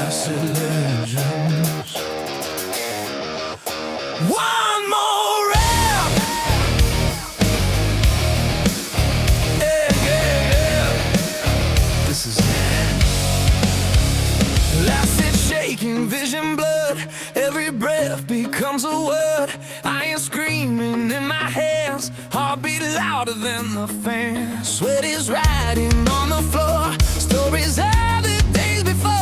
said legends. One more rap. Yeah, yeah, yeah. This is it. Acid shaking, vision blurred. Every breath becomes a word. I am screaming in my hands, heartbeat louder than the fan. Sweat is riding on the floor. Stories of the days before.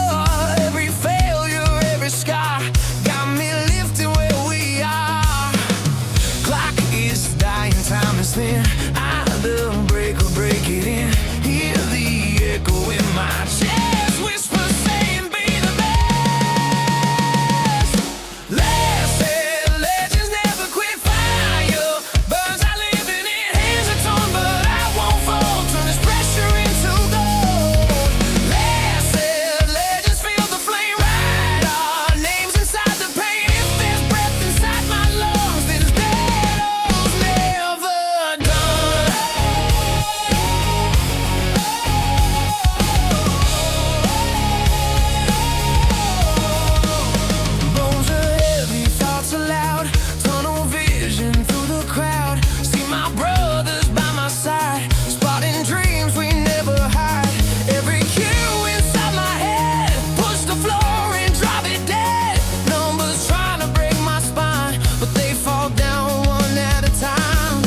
Every failure, every scar got me lifting where we are. Clock is dying, time is thin. Either break or break it in. Hear the echo in my chest, whisper saying be the best. Last said legends never quit. Fire burns, I live in it. Hands are torn but I won't fall. Turn this pressure into gold. Last said legends feel the flame. Write our names inside the pain. If there's breath inside my lungs, then it's battles never done. Bones are heavy, thoughts are loud. Tunnel vision through the crowd. See my brothers by my side, spotting dreams we never hide. Every cue inside my head, push the floor and drop it dead. Numbers trying to break my spine, but they fall down one at a time.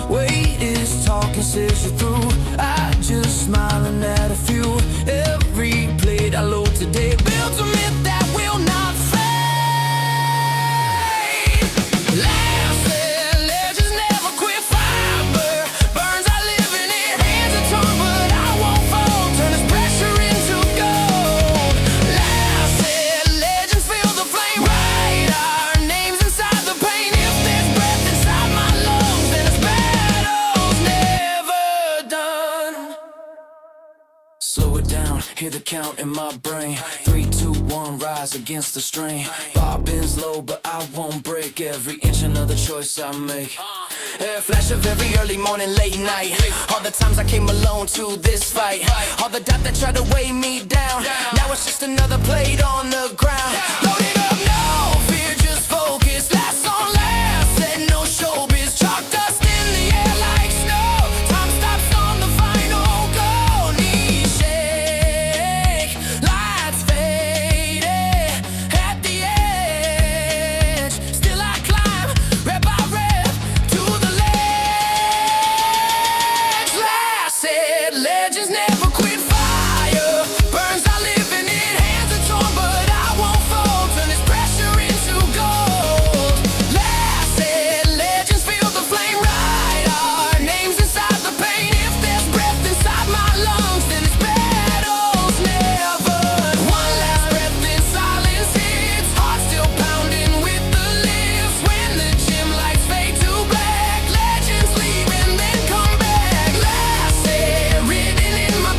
Weight is talking, says you through. I just smiling at a few. Every plate I load today builds a myth that will not fade. Laugh said legends never quit. Fiber burns, I live in it. Hands are torn but I won't fall. Turn this pressure into gold. Laugh said legends feel the flame. Write our names inside the pain. If there's breath inside my lungs, then it's battles never done. Slow it down, hear the count in my brain. 3, 2, 1, rise against the strain. Bar bends low, but I won't break. Every inch another choice I make. A flash of every early morning, late night. All the times I came alone to this fight. All the doubt that tried to weigh me down. Now it's just another plate on the ground. Load it up, no fear, just focus. Last on last, said no showbiz. Chalk dust in the air like snow. Time stops on the final go. Knees shake, lights faded at the edge. Still I climb, rep by rep, to the ledge. Last said legends never quit. Fire burns, I live in it. Hands are torn but I won't fall. Turn this pressure into gold. Last said legends feel the flame. Write our names inside the pain. If there's breath inside my lungs, then it's battles never. One last breath in silence hits. Heart still pounding with the lifts. When the gym lights fade to black, legends leave and then come back. Last said written in my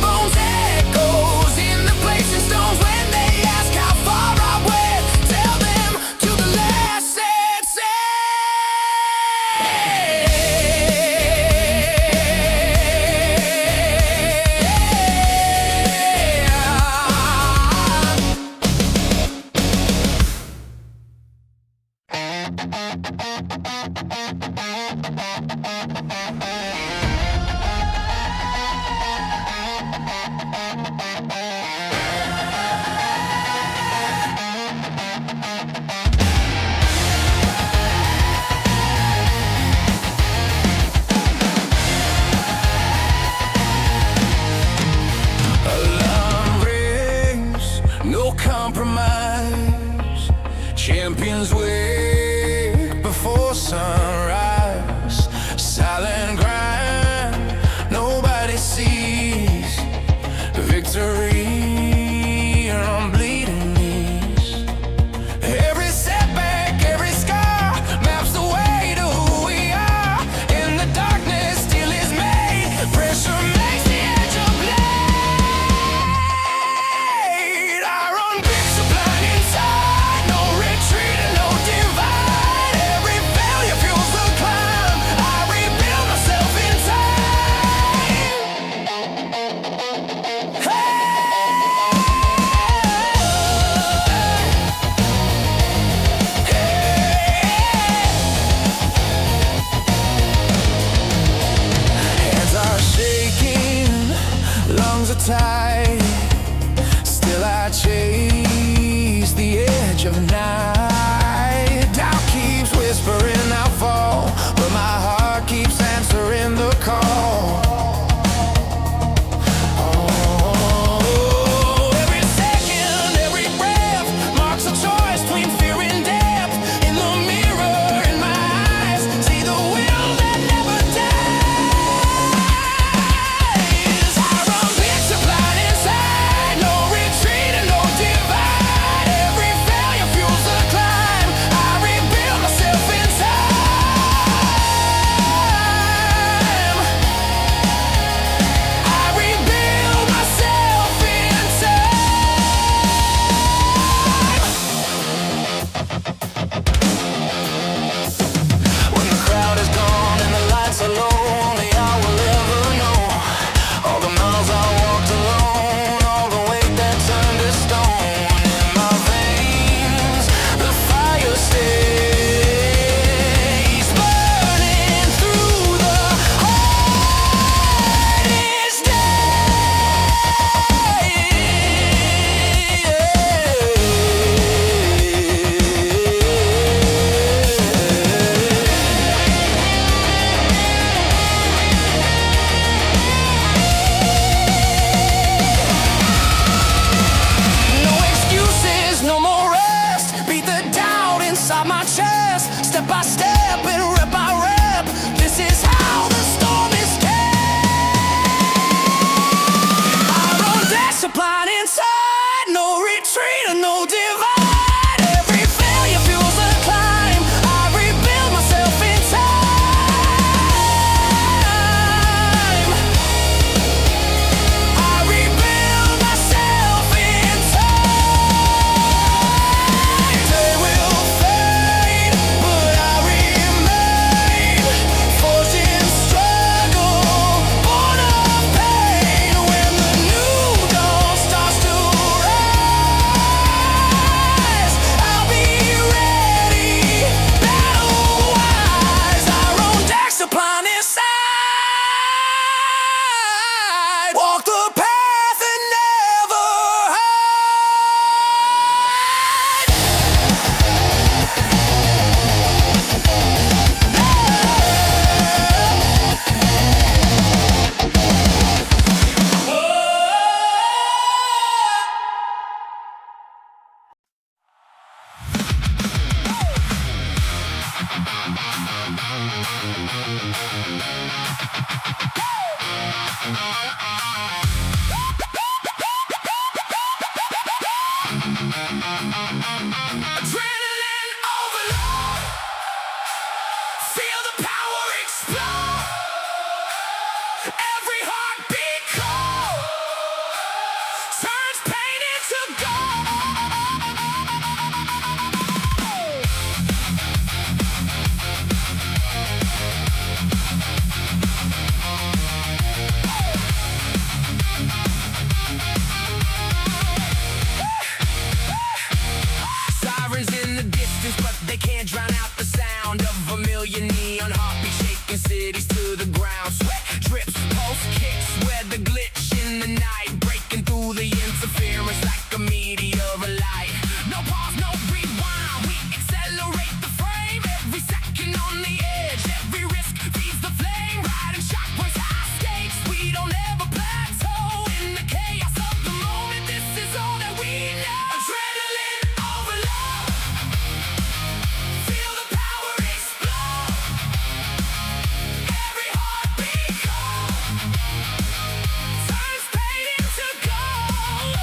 Turns pain into gold.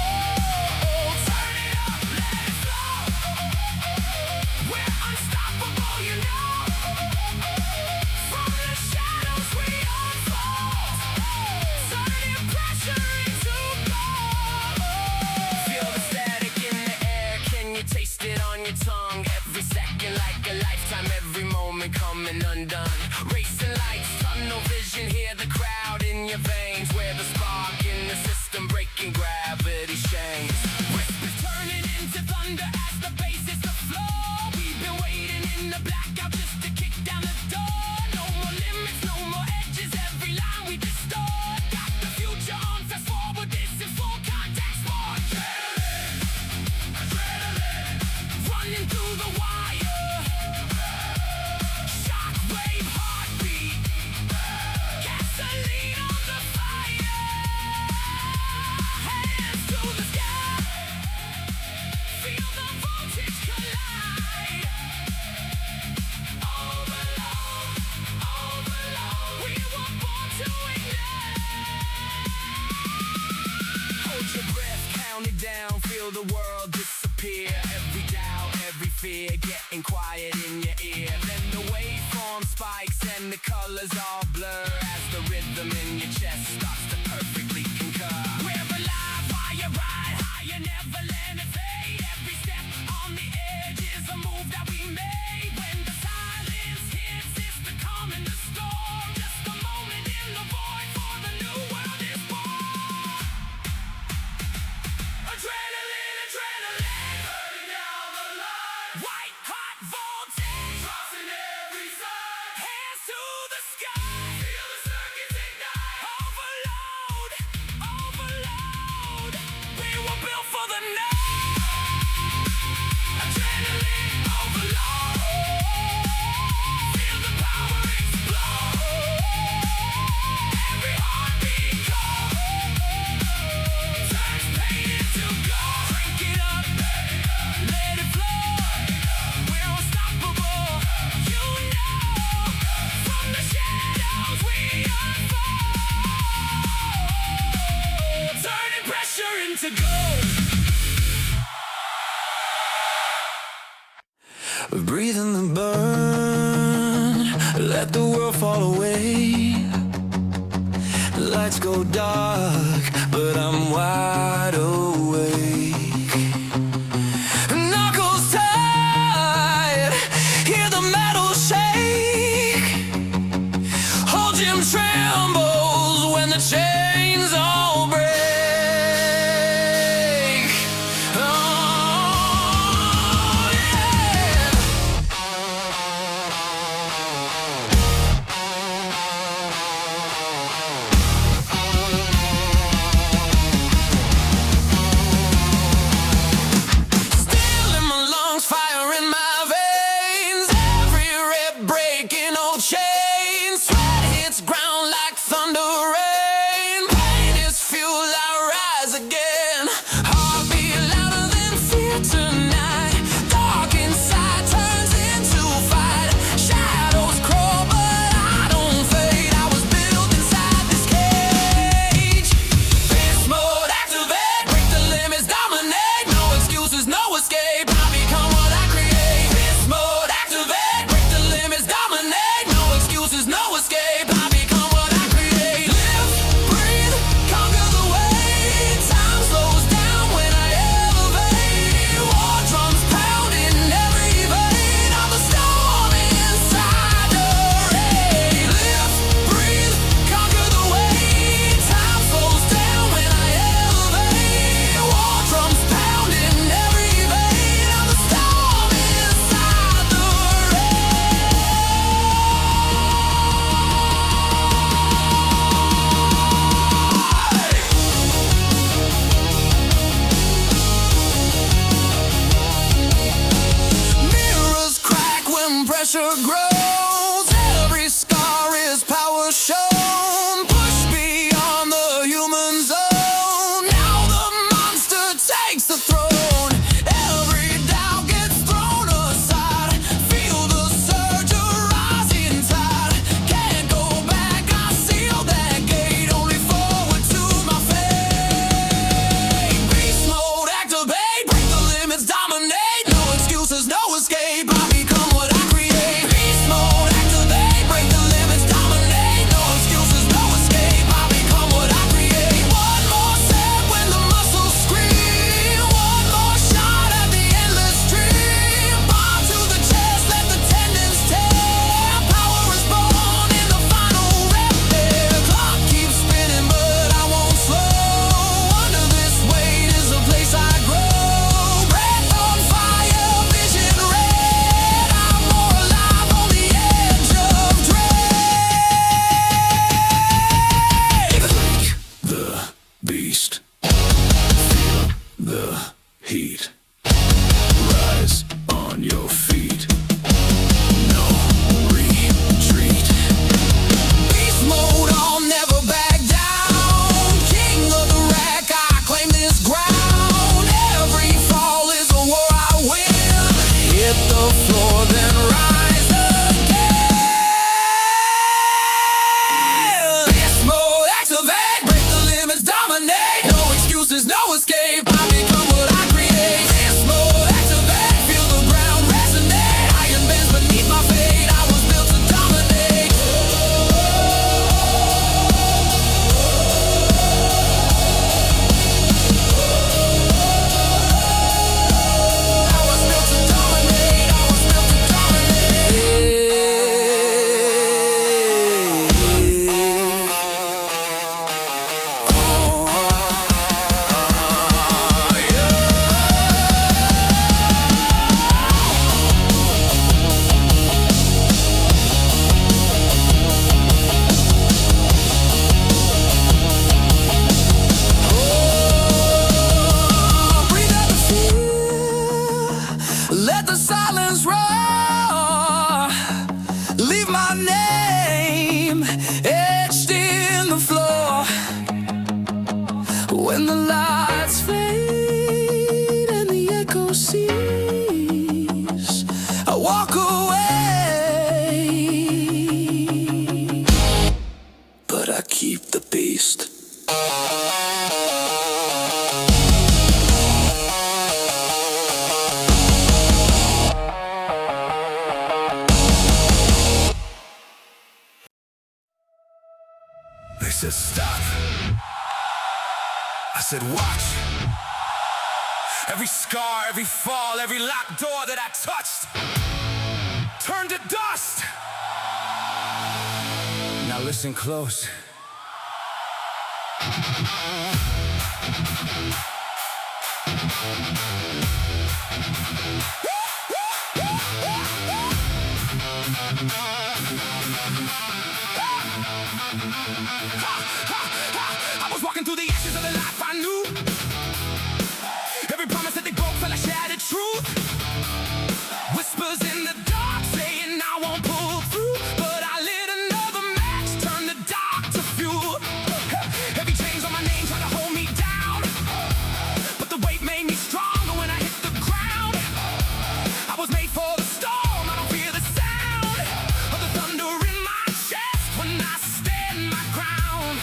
Turn it up, let it flow. We're unstoppable, you know. From the shadows we unfold. Turning pressure into gold. Feel the static in the air. Can you taste it on your tongue? Every second like a lifetime. Every moment coming undone. Racing lights, tunnel vision. Hear the crowd in your veins. Where the spark in the system breaking gravity's chains. Whispers turning into thunder as the bass is the flow. We've been waiting in the blackout just to kick down the door. No more limits, no more edges. Every line we distort. Got the future on fast forward. This is full contact sport. Adrenaline, running through the wire. Shockwave heartbeat. Gasoline on the fire. Hands to the sky. Feel the voltage collide. Overload, overload. We were born to ignite. Hold your breath, count it down. Feel the world disappear. Every doubt, every fear getting quiet in your ear. Then the waveform spikes and the colors all blur as the rhythm in your chest starts to perfectly concur. We're alive while you ride higher, never let it fade. Every step on the edge is a move that we made. When the silence hits, it's the calm in the storm. Just a moment in the void for the new world is born. Adrenaline, adrenaline, burning down the line. White hot voltage, crossing every side. Hands to the sky, feel the circuits ignite. Overload, overload. We were built for the night. Adrenaline overload. Feel the power explode. Every heartbeat cold. Turns pain into gold. Drink it up, let it flow. We're unstoppable, you know. From the shadows we unfold. Turning pressure into gold. Breathe in the burn, let the world fall away. Lights go dark, but I'm wide awake. Knuckles tight, hear the metal shake. Whole gym trembles when the chains all break. Oh, yeah. Still in my lungs, fire in my veins. Every rep breaking old chains. Sweat hits ground like thunder rain. Pain is fuel, I rise again. Heartbeat louder than fear tonight. Dark inside turns into fight. Shadows crawl, but I don't fade. I was built inside this cage. Beast mode activate. Break the limits, dominate. No excuses, no escape. I become what I create. Beast mode activate. Break the limits, dominate. No excuses, no escape. I become what I create. Live, breathe, conquer the weight. Time slows down when I elevate. War drums pounding every vein. I'm a storm inside the rain. Live, breathe, conquer the weight. Time slows down when I elevate. War drums pounding every vein. I'm a storm inside the rain. Mirrors crack when pressure grows. Every scar is power shown. Push beyond the human zone. Now the monster takes the throne. Every doubt gets thrown aside. Feel the surge, a rising tide. Can't go back, I seal that gate. Only When the lights fade and the echo cease, I walk away, but I keep the beast. They said stop. I said watch. Every scar, every fall, every locked door that I touched turned to dust. Now listen close. I was walking through the ashes of the life I knew. Every promise that they broke felt like shattered truth. Whispers in the dark saying I won't pull through, but I lit another match, turned the dark to fuel. Heavy chains on my name trying to hold me down, but the weight made me stronger when I hit the ground. I was made for the storm, I don't fear the sound of the thunder in my chest when I stand my ground.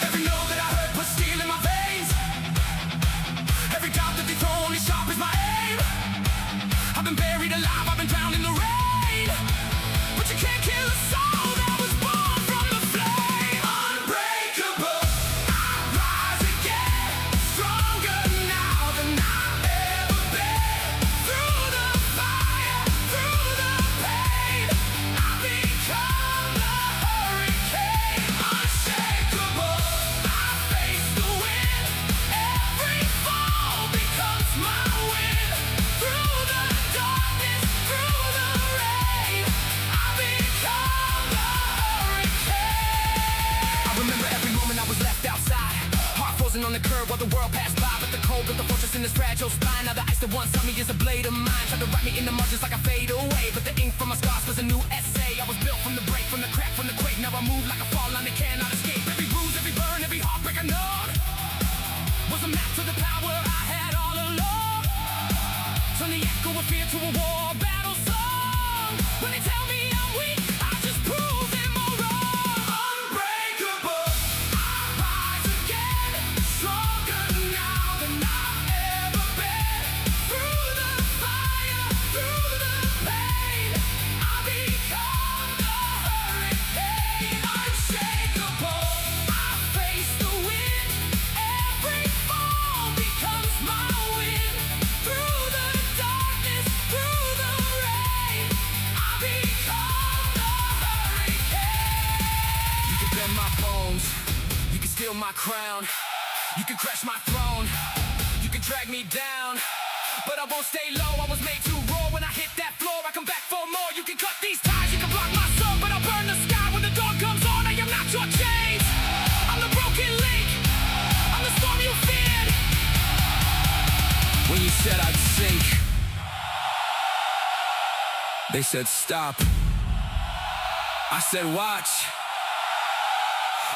Every note that I heard put steel in my veins. Every doubt that they throw only sharp as my aim. I've been buried alive, I've been drowned in the rain, but you can't kill a soul that was born from the flame. Unbreakable, I rise again, stronger now than I've ever been. Through the fire, through the pain, I become the hurricane. Unshakable, I face the wind. Every fall becomes my win. Through the darkness, through the rain, I become the hurricane. I remember every moment I was left outside, heart frozen on the curb while the world passed by. But the cold built the fortress in this fragile spine. Now the ice that once held me is a blade of mine, tried to write me in the margins like I fade away. But the ink from my scars was a new essay. I was built from the break, from the crack, from the quake. Now I move like a fall line that cannot escape. Every bruise, every burn, every heartbreak I known was a map to the power I had all along. Turn the echo of fear to a war battle song. When they tell me I'm weak, I just prove them all wrong. Unbreakable, I rise again, stronger now than I've ever been. Through the fire, through the pain, I become the hurricane. Unshakable, I face the wind. Every fall becomes my win. Through the darkness, through the rain, I become the hurricane. You can bend my bones, you can steal my crown, you can crash my throne, you can drag me down, but I won't stay low. I was made to roar. When I hit that floor, I come back for more. You can cut these ties, you can block my soul, but I'll burn the sky when the dawn comes on. I am not your chains, I'm the broken link, I'm the storm you feared when you said I'd sink. They said stop, I said watch.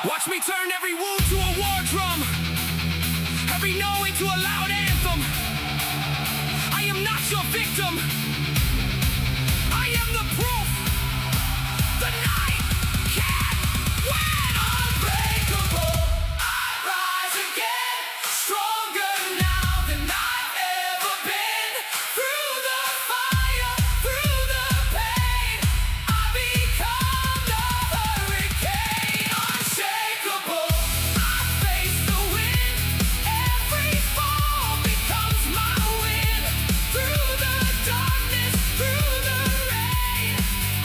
Watch me turn every wound to a war drum, every knowing to a loud anthem. I am not your victim, I am the proof. The night can't win. Unbreakable, I rise again, stronger now than I've ever been. Through the fire, through the pain, I become the hurricane. Unshakable, I face the wind. Every fall becomes my win. Through the darkness, through the rain,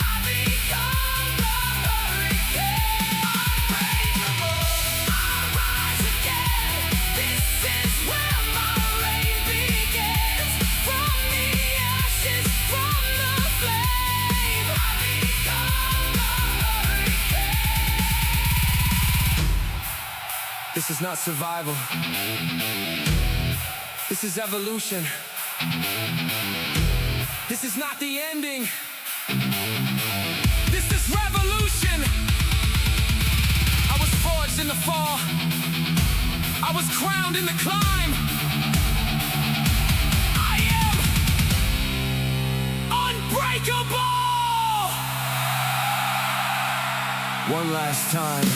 I become the hurricane. Unbreakable, I rise again. This is where my reign begins. From the ashes, from the flame, I become the hurricane. This is not survival, this is evolution. This is not the ending, this is revolution. I was forged in the fall, I was crowned in the climb. I am unbreakable. One last time.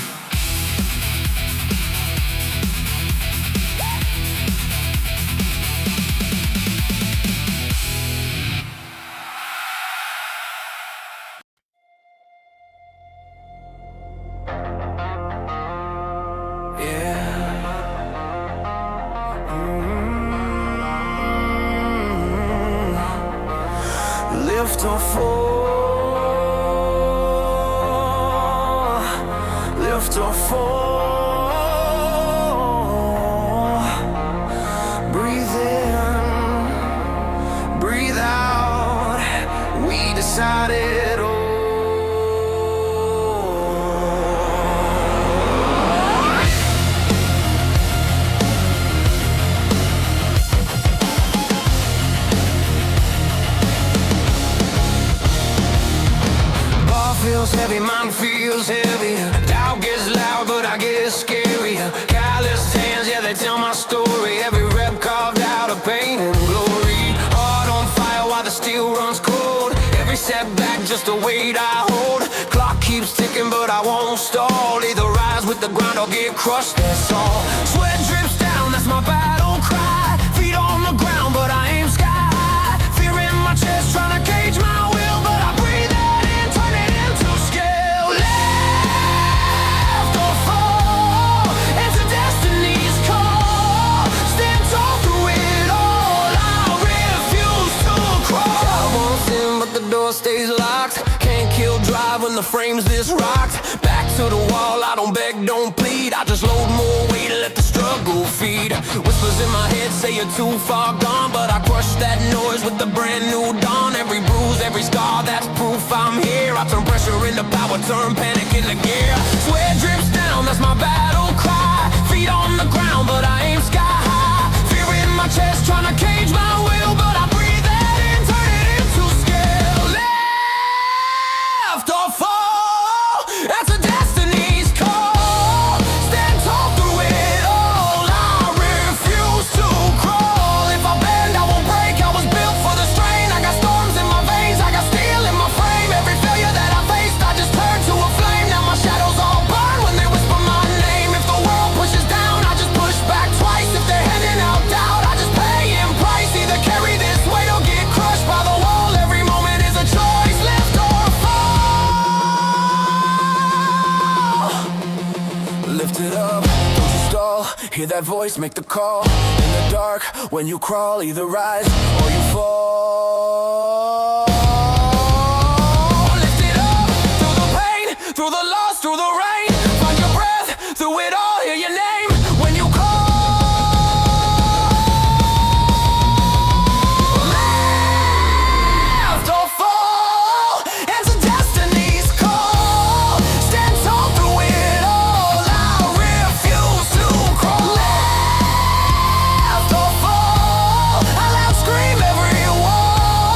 Lift or fall, lift or fall. Breathe in, breathe out. We decided. Feels heavy, mind feels heavy. Doubt gets loud, but I get scarier. Calloused hands, yeah, they tell my story. Every rep carved out of pain and glory. Heart on fire while the steel runs cold. Every setback, just a weight I hold. Clock keeps ticking, but I won't stall. Either rise with the ground or get crushed, that's all. Sweat drips down, that's my battle cry. Feet on the ground, but I aim sky high. Fear in my chest, trying to cage my will, but I breathe it. Stays locked, can't kill drive when the frame's this rocked. Back to the wall, I don't beg, don't plead. I just load more weight and let the struggle feed. Whispers in my head say you're too far gone, but I crush that noise with the brand new dawn. Every bruise, every scar, that's proof I'm here. I turn pressure into power, turn panic into gear. Sweat drips down, that's my battle cry. Feet on the ground, but I aim sky high. Fear in my chest, trying to cage my will, but I breathe that in, turn it into scale. Lift or fall, that's a destiny's call. Stand tall through it all, I refuse to crawl. If I bend, I won't break, I was built for the strain. I got storms in my veins, I got steel in my frame. Every failure that I faced, I just turned to a flame. Now my shadows all burn when they whisper my name. If the world pushes down, I just push back twice. If they're handing out doubt, I just pay in price. Either carry this weight or get crushed by the wall. Every moment is a choice, lift or fall. Lift it up, don't you stall. Hear that voice, make the call. In the dark, when you crawl, either rise or you fall. Lift it up, through the pain, through the loss, through the rain. Find your breath, through it all, hear your name when you call. Lift or fall, it's a destiny's call. Stand tall through it all, I refuse to crawl. Lift or fall, I loud scream every wall.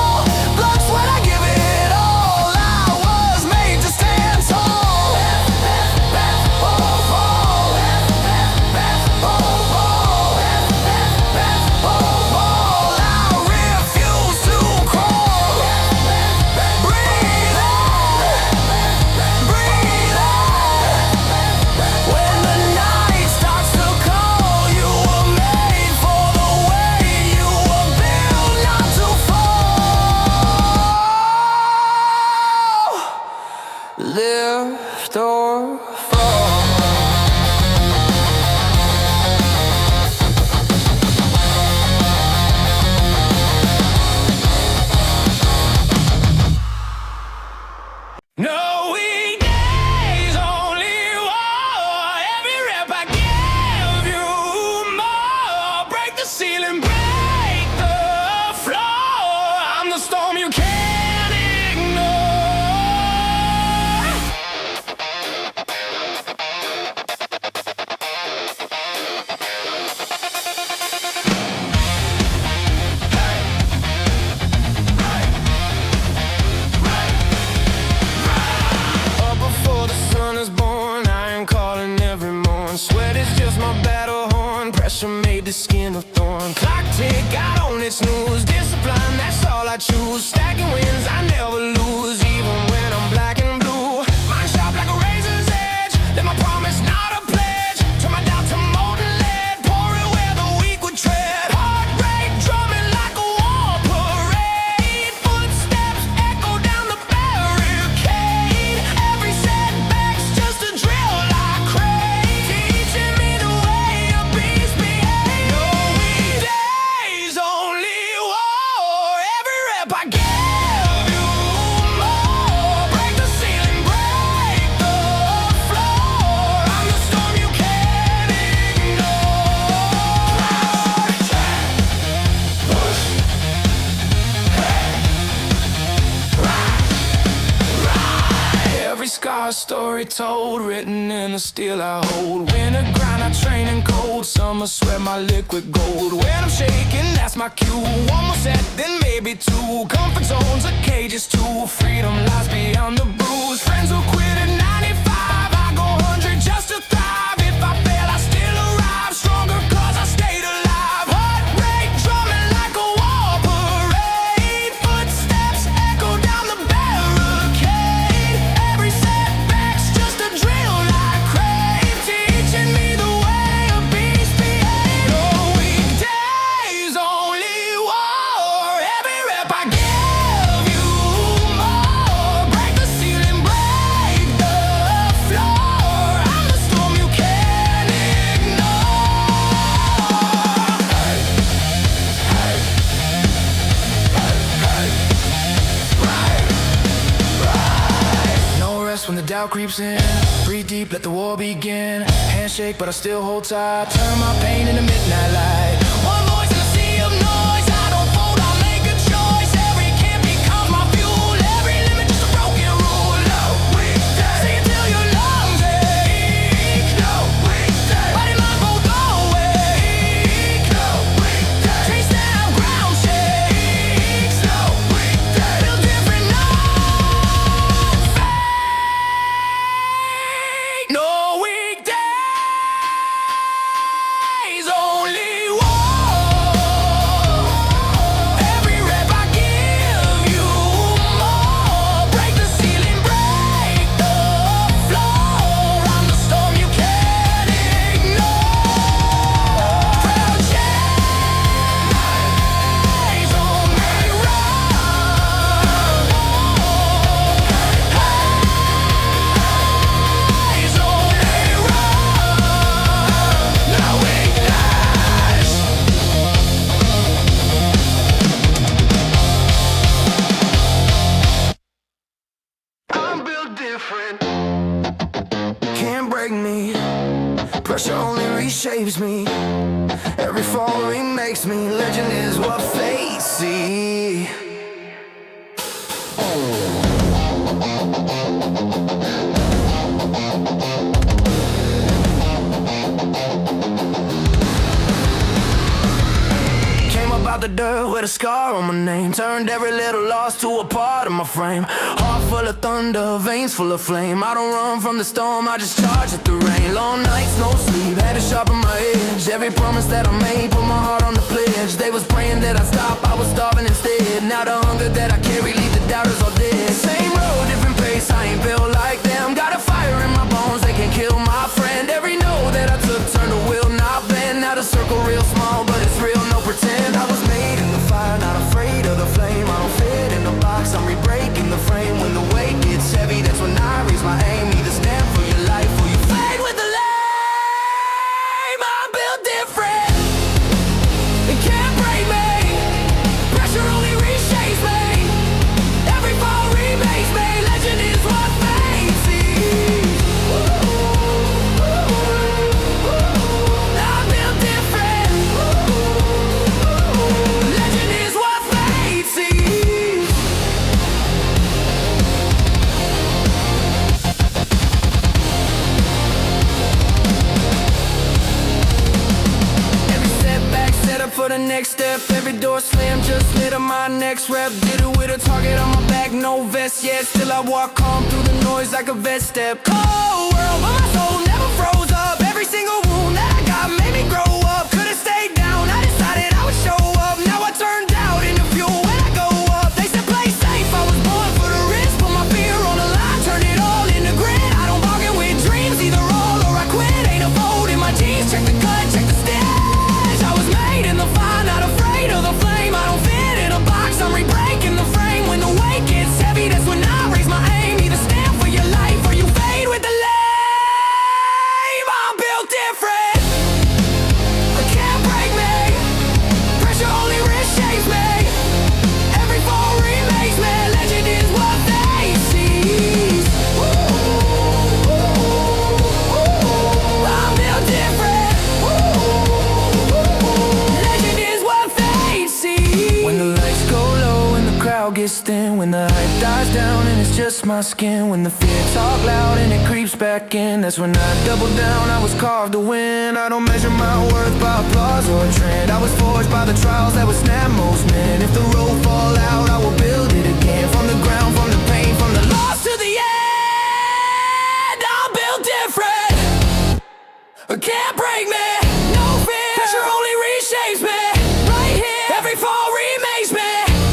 just my battle horn. Pressure made the skin of thorn. Clock tick, got on its snooze. Discipline, that's all I choose. Stacking wins, I never lose, even when I'm black and blue. Mind sharp like a razor's edge. Let my promise not a pledge. Turn my doubt to molten lead. Pour it where the weak would tread. Heart rate drumming like a war parade. Footsteps echo down the barricade. Every setback's just a drill I crave. Teaching me the way a beast behave. No weekdays, only war. Every rep I give you more. Break the ceiling, break the floor. I'm the storm you can't ignore. Push, every scar story told, written in the steel I hold. Winter grind, I train in cold. Summer sweat, my liquid gold. When I'm shaking, that's my cue. One more set, then maybe two. Comfort zones, a cage is two. Freedom lies beyond the bruise. Friends who quit at 95, I go 100 just to thrive. If I fail, I still arrive. Stronger cause I stayed alive. Heart rate drumming like a war parade. Footsteps echo down the barricade. Every setback's just a drill I crave. Teaching me the way a beast behave. No weekdays, only war. Every rep I give you more. Break the ceiling, break the floor. I'm the storm you can't ignore. No rest when the doubt creeps in. Breathe deep, let the war begin. Handshake, but I still hold tight. Turn my pain into midnight light. One voice in a sea of noise. I don't fold, I'll make a choice. Every camp becomes my fuel. Every limit just a broken rule. No weekday. Sing it till your lungs ache. No weekday. Body, mind both awake. No weekday. Chase down, ground shakes. No weekday. Feel different, no fake. No weekdays, only war. Every rep I give you more. Break the ceiling, break the floor. I'm the storm you can't ignore. Proud days only run. Days only run. No weakness. I'm built different. Can't break me. Pressure only reshapes me. Every fall remakes me. Legend is what fate see. Came up out the dirt with a scar on my name. Turned every little loss to a part of my frame. Heart full of thunder, veins full of flame. I don't run from the storm, I just charge at the rain. Long nights, no sleep, had to sharpen my edge. Every promise that I made, put my heart on the pledge. They was praying that I'd stop, I was starving instead. Now the hunger that I carry, leave the doubters all dead. Same road, different pace, I ain't built like them. Got a fire in my bones, they can kill my friend. Every no that I took turned to will not bend. Now the circle real small, but it's real, no pretend. I was made in the fire, not afraid of the flame. I don't fit in the box, I'm re-breaking the frame. When the weight gets heavy, that's when I raise my aim. Either stand for your life or you fade with the lame. I'm built different. It can't break me. Pressure only reshapes me. Every fall remakes me. Legend is what fate sees. I'm built different. Legend is what fate sees. Every setback set up for the next step. Every door slammed, just lit up my next rep. Did it with a target on my back, no vest yet. Still I walk calm through the noise like a vet step. Cold world, but my soul never froze up. Every Every single wound that I got made me grow up. Could've stayed down, I decided I would show up. Now I turned out into fuel when I go up. They said play safe, I was born for the risk. Put my fear on the line, turn it all into grit. I don't bargain with dreams, either all or I quit. Ain't a fold in my jeans, check the cut, check the stitch. I was made in the fire, not afraid of the flame. I don't fit in a box, I'm re-breaking the frame. When the weight gets heavy, that's when I raise my aim. Either stand for your life or you fade with the lame. I'm built different, it can't break me. Pressure only reshapes me. Every fall remakes me. Legend is what they see. I'm built different. Legend is what they see. When the lights go low and the crowd gets thin, when the hype dies down and it's just my skin, when the fear talk loud and it creeps back in, that's when I double down. I was carved to win. I don't measure my worth by applause or trend. I was forged by the trials that would snap most men. If the road fall out, I will build it again. From the ground, from the pain, from the loss to the end. I'm built different, it can't break me. No fear, pressure only reshapes me. Right here, every fall remakes me.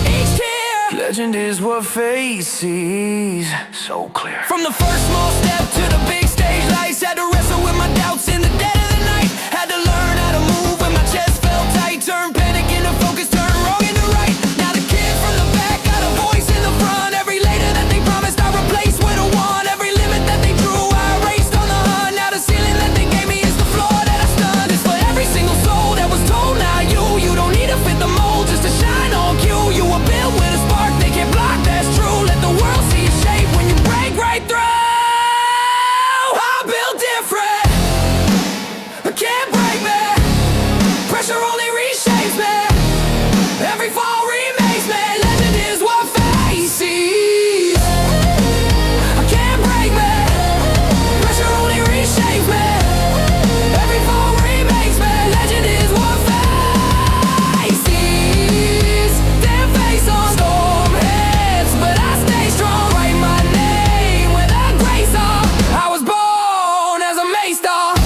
Each tear, legend is what fate sees. So clear. From the first small step to the big stage lights, had to wrestle with my doubts in the dead of the night. Had to learn how to move when my chest felt tight. Turn panic into focus, turn wrong into right. Now the kid from the back got a voice in the front. Every later that they promised I replaced with a one. Every limit that they drew I erased on the hunt. Now the ceiling that they gave me is the floor that I stunned. It's for every single soul that was told, now you don't need to fit the mold just to shine on cue. You were built with a spark, they can't block, that's true. Let the world see your shape when you break right through. I'm built different, it can't break me. Pressure only reshapes me. Every fall remakes me. Legend is what fate sees. I can't break me. Pressure only reshapes me. Every fall remakes me. Legend is what fate sees. Damn face on storm heads, but I stay strong. Write my name with a grace on. I was born as a Maystar.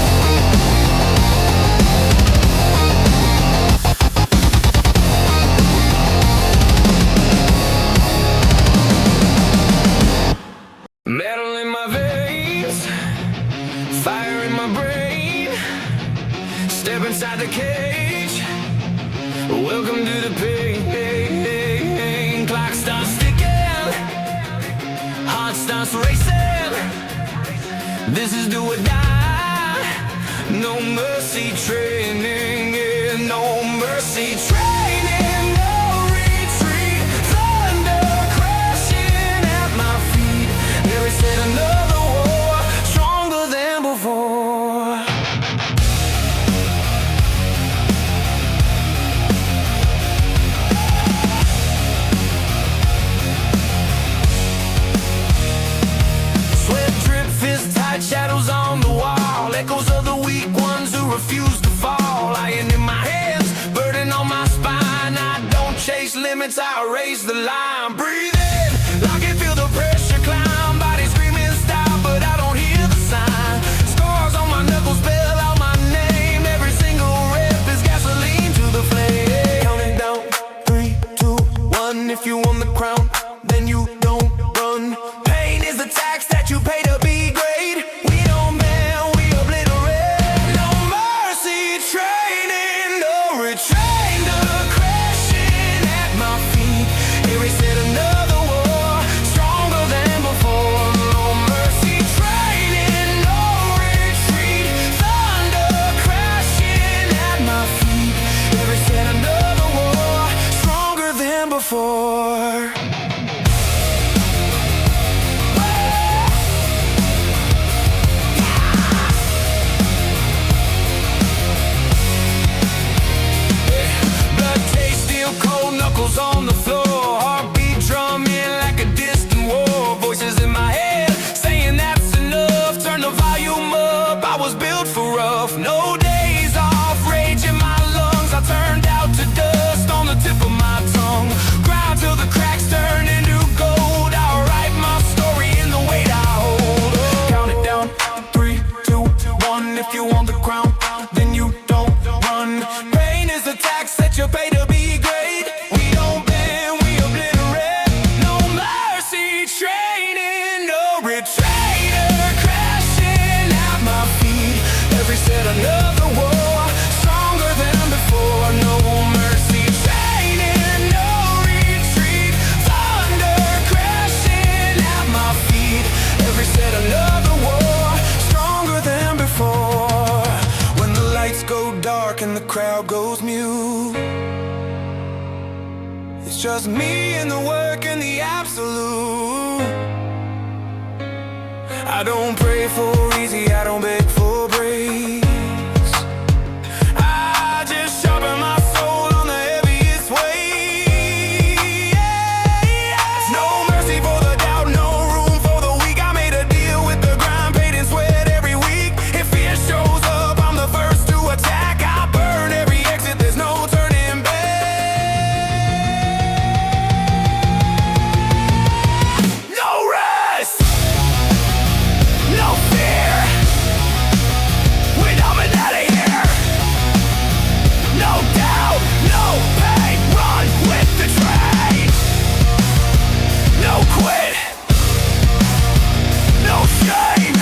Metal in my veins, fire in my brain. Step inside the cage, welcome to the pain. Clock starts ticking, heart starts racing. This is do or die, no mercy training, yeah, no mercy training, no retreat. Thunder crashing at my feet. There is yet another war, stronger than before. Sweat drip, fist tight, shadows on the wall. Echoes of the weak ones who refuse to fall. Lying in my hands, burden on my spine. I don't chase limits, I raise the line. Breathe in, lock it, feel the pressure climb. Body screaming stop, but I don't hear the sign. Scars on my knuckles spell out my name. Every single rep is gasoline to the flame. Counting down, 3, 2, 1. If you want the crown, then you don't run. Pain is the tax that you pay to be great. We don't bend, we obliterate. No mercy training, no retrain. The crashing at my feet. Here is yet another war, stronger than before. No mercy training, no retreat. Thunder crashing at my feet. Here is yet another war, stronger than before. Blood taste, steel cold knuckles on the floor. Heartbeat drumming like a distant war. Voices in my head saying that's enough. Turn the volume up, I was built for rough. No days off, rage in my lungs. I turned out to dust on the tip of my tongue. Grind till the cracks turn dark and the crowd goes mute. It's just me and the work and the absolute. I don't pray for easy, I don't beg for breaks. I just sharpen my soul on the heaviest weight. No mercy for the doubt, no room for the weak. I made a deal with the grind, paid in sweat every week. If fear shows up, I'm the first to attack. I burn every exit, there's no turning back. No rest, no fear. When I'm out of here, no doubt, no pain. Run with the train. No quit, no shame.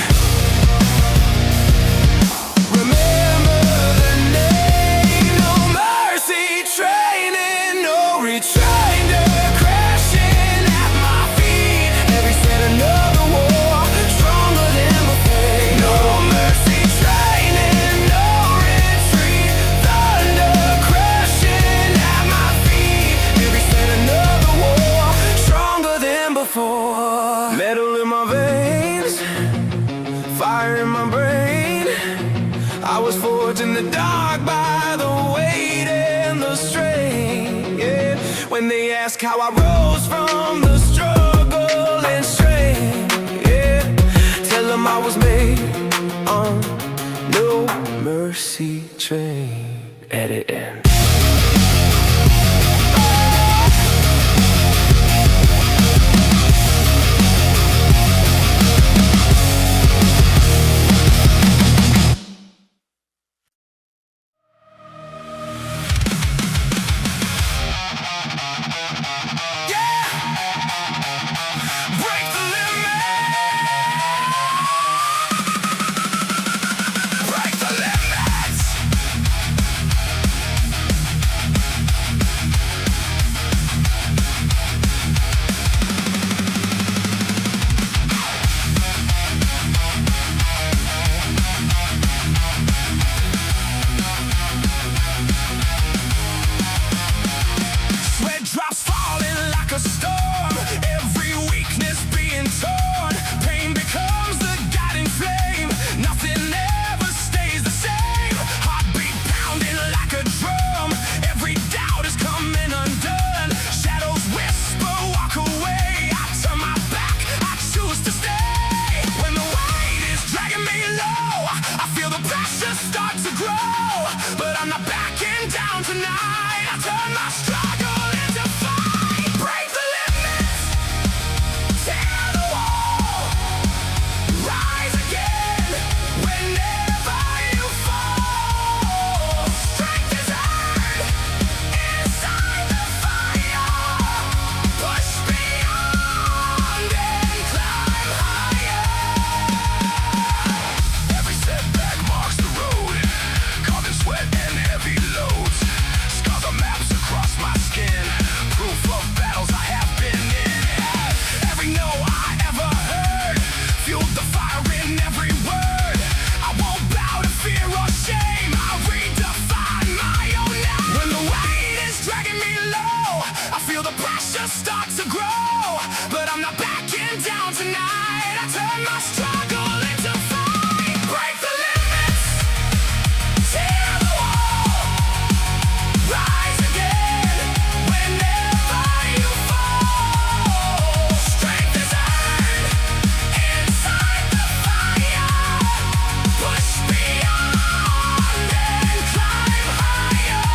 Remember the name. No mercy training, no retrainer crashing at my feet. Every set another war, stronger than before. No mercy training, no retreat. Thunder crashing at my feet. Every set another war, stronger than before. Metal in my veins, fire in my brain. I was forged in the dark by the weight and the strain. Yeah. When they ask how I rose from the struggle and strain, yeah, tell them I was made on no mercy train. Edit in. Break the limit. Break the limits. Sweat drops falling like a storm. Every weakness being torn. Pain becomes the guiding flame. Nothing ever stays the same. Heartbeat pounding like a drum. Every doubt is coming undone. Shadows whisper, walk away. I turn my back, I choose to stay. When the weight is dragging me low, I feel the pressure start to grow. But I'm not backing down tonight. I turn my struggle into fight. Break the limits, tear the wall, rise again whenever you fall. Strength is earned inside the fire. Push beyond and climb higher. Every setback marks the road, carved in sweat and heavy loads. Scars are maps across my skin, proof of battles I have been in. Every no I ever heard fueled the fire in every word. I won't bow to fear or shame. I redefine my own name. When the weight is dragging me low, I feel the pressure start to grow. But I'm not backing down tonight. I turn my struggle into fight. Break the limits, tear the wall, rise again whenever you fall. Strength is earned inside the fire. Push beyond and climb higher.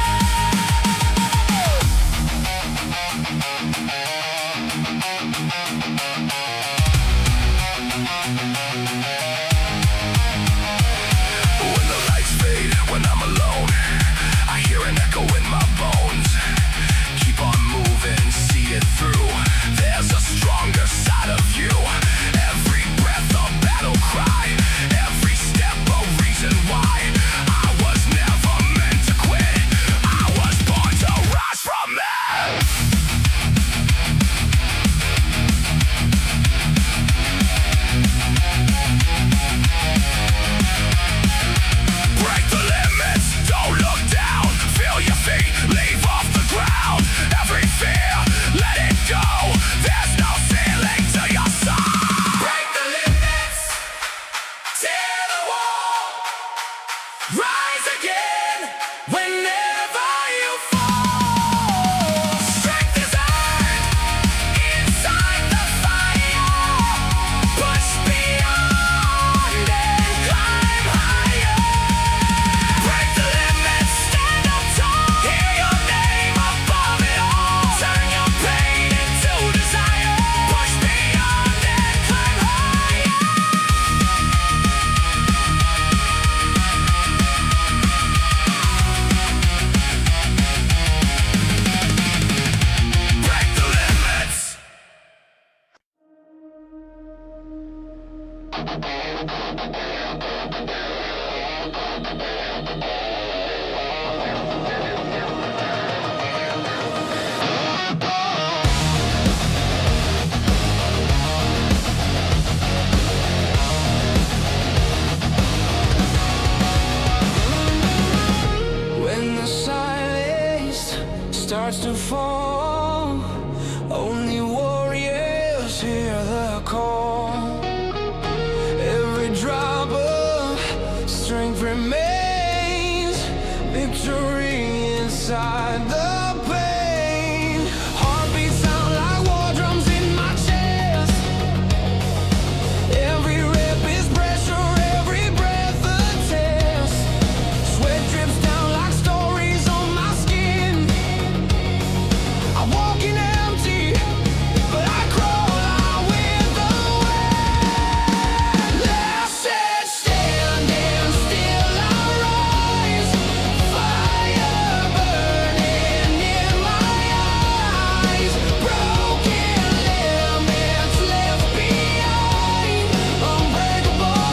starts to fall. Only warriors hear the call. Every drop of strength remains. Victory inside the pain. Heartbeats sound like war drums in my chest. Every rep is pressure, every breath a test. Sweat drips down like stories on my skin. I walk in empty, but I crawl out with the wind. Last said standing still, I rise. Fire burning in my eyes. Broken limits left behind. Unbreakable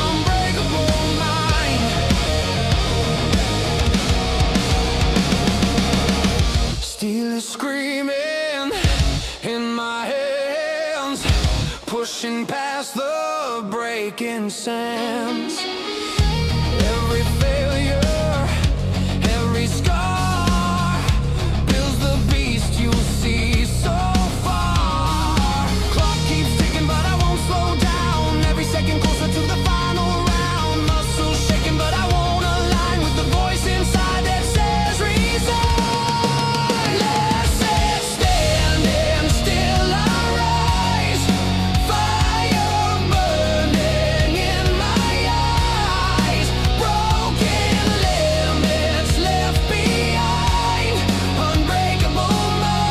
unbreakable mind. Steel is screaming in my hands, pushing past the breaking sands. Every failure, every scar builds the beast you see so far. Clock keeps ticking, but I won't slow down. Every second closer to the final round. Muscles shaking, but I won't align with the voice inside that says resign. Last said standing still, I rise. Fire burning in my eyes. Broken limits left behind. Unbreakable mind.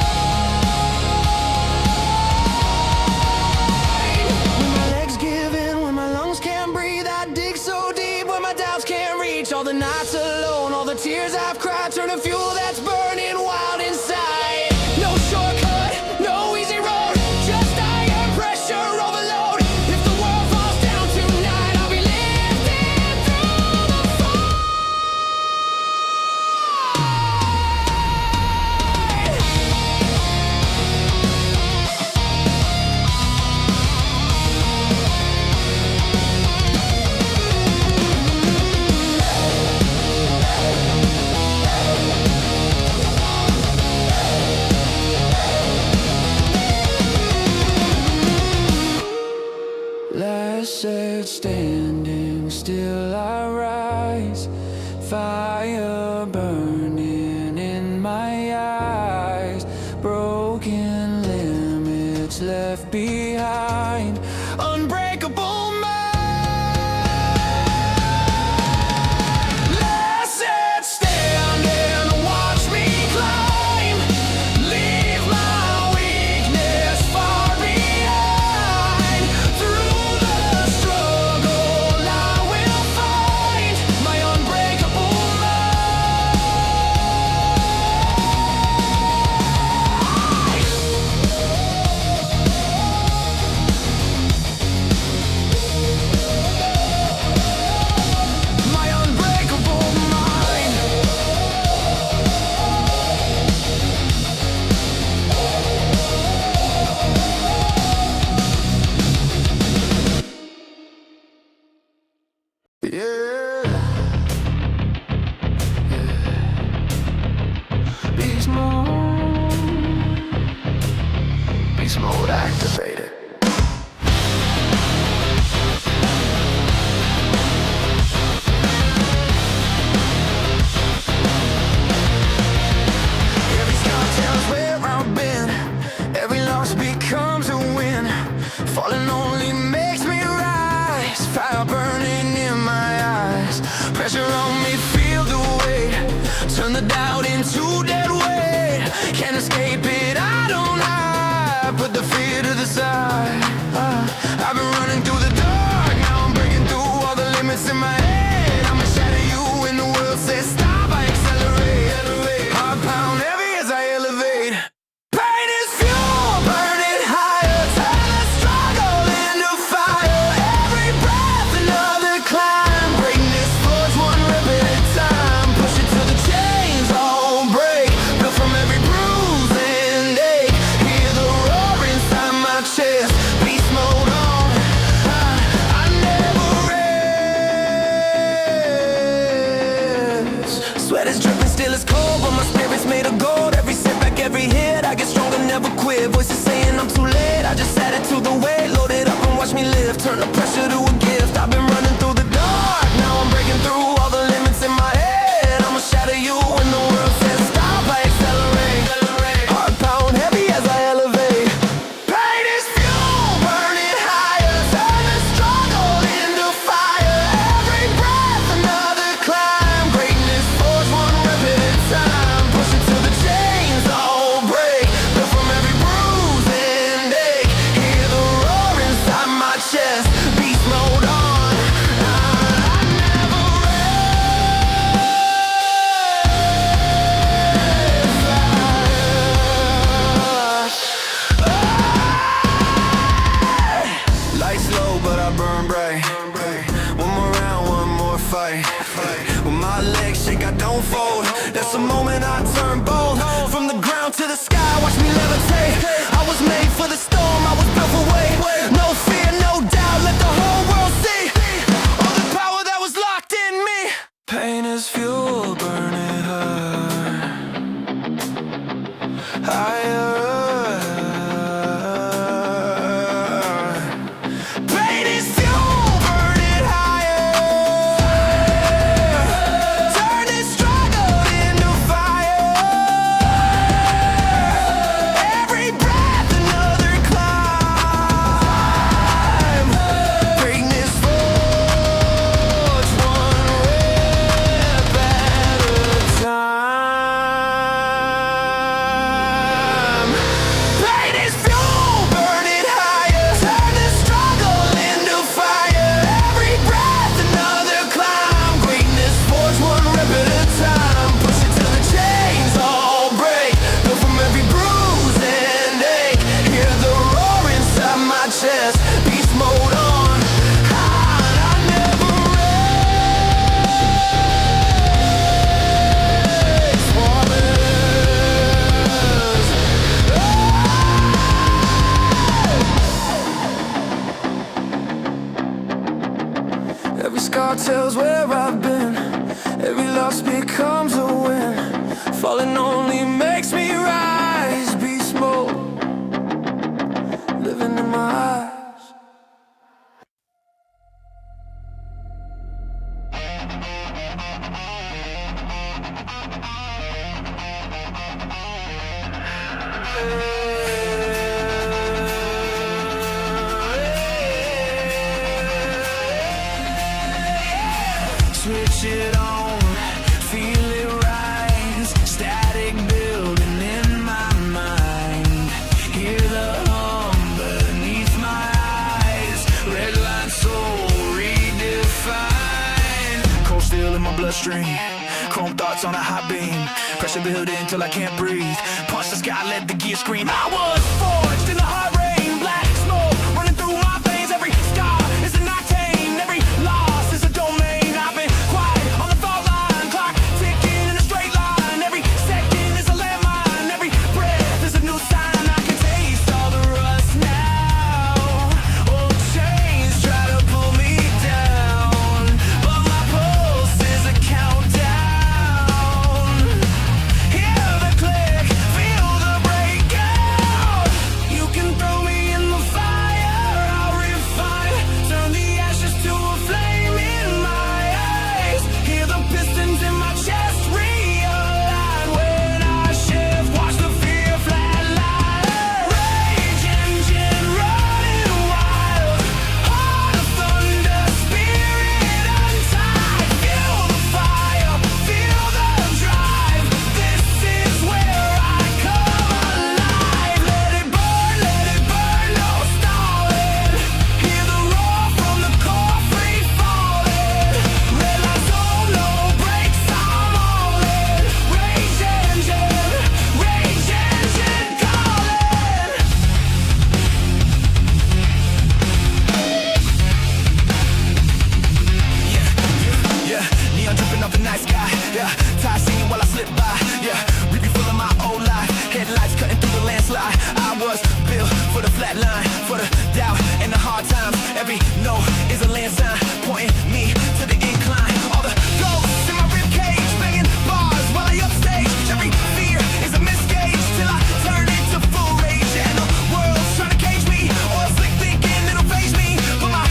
When my legs give in, when my lungs can't breathe, I dig so deep where my doubts can't reach. All the nights alone, all the tears I've cried, turn to fuel that's burning wild inside. No shortcut, no easy road, just iron pressure overload. If the world falls down tonight, I'll be lifted through the fight. Last said standing still, I rise. Fire burning in my eyes. Broken limits left behind. Unbreakable mind. Last said standing, watch me climb. Leave my weakness far behind. Through the struggle, I will find my unbreakable mind. My unbreakable mind. Yeah. Beast mode activated. Every scar tells where I've been. Every loss becomes a win. Falling only makes me rise. Fire burning in my eyes. Pressure on me, feel the weight. Turn the doubt into dead weight. Can't escape it, I don't hide. Put the fear to the side. turn the pressure to a gift. I've been running through the dark, now I'm breaking through all the limits in my head. I'ma shatter you when the world says stop. I accelerate, heart pound heavy as I elevate. Pain is fuel, burning higher. Turn the struggle into fire. Every breath another climb. Greatness forged one rep at a time. Push it till the chains all break. Built from every bruise and ache. Hear the roar inside my chest. Beast mode on. I never rest. Lights low, but I burn bright. One more round, one more fight. When my legs shake, I don't fold. That's the moment I turn bold. From the ground to the sky, watch me levitate. I was made for the storm, I was built for weight. No fear, no doubt, let the whole world see all the power that was locked in me. Pain is fuel, burn it higher. Pain is fuel, burn it higher. Turn this struggle into fire. Every breath another climb. Greatness forged one rep at a time. Pain is fuel, burn it higher. Turn the struggle into fire. Every breath another climb. Greatness forged one rep at a time. Push it till the chains all break. Built from every bruise and ache. Hear the roar inside my chest. Beast mode on. I never rest. Every scar tells where I've been. Every loss becomes a win. Falling only makes me rise. Beast mode, living in my eyes. Switch it on, feel it rise. Static building in my mind. Hear the hum beneath my eyes. Red line soul redefined. Cold steel in my bloodstream. Chrome thoughts on a hot beam. Pressure building till I can't breathe. Punch the sky, let the gear scream. I was forged in the hard rain. Black smoke running through my veins. Every scar is an octane. Every loss is a domain. I've been quiet on the fault line. Clock ticking in a straight line. Every second is a landmine. Every breath is a new sign. I can taste all the rust now. Old chains try to pull me down, but my pulse is a countdown. Hear the click, feel the breakout. You can throw me in the fire, I'll refine. Turn the ashes to a flame in my eyes. Hear the pistons in my chest realign. When I shift, watch the fear flatline. Rage engine running wild. Heart of thunder, spirit untied. Feel the fire, feel the drive. This is where I come alive. Let it burn, no stalling. Hear the roar from the core, free falling. Red light zone, no brakes, I'm all in. Rage engine calling. Yeah, neon dripping off the night sky. Yeah, tie singing while I slip by. Yeah, reaping full of my old life. Headlights cutting through the landslide. I was built for the flat line, for the doubt and the hard times. Every no is a land sign, pointing me to the incline. All the ghosts in my ribcage, banging bars while I upstage. Every fear is a misgauge till I turn into full rage. And the world's trying to cage me, or slick thinking it'll phase me. But my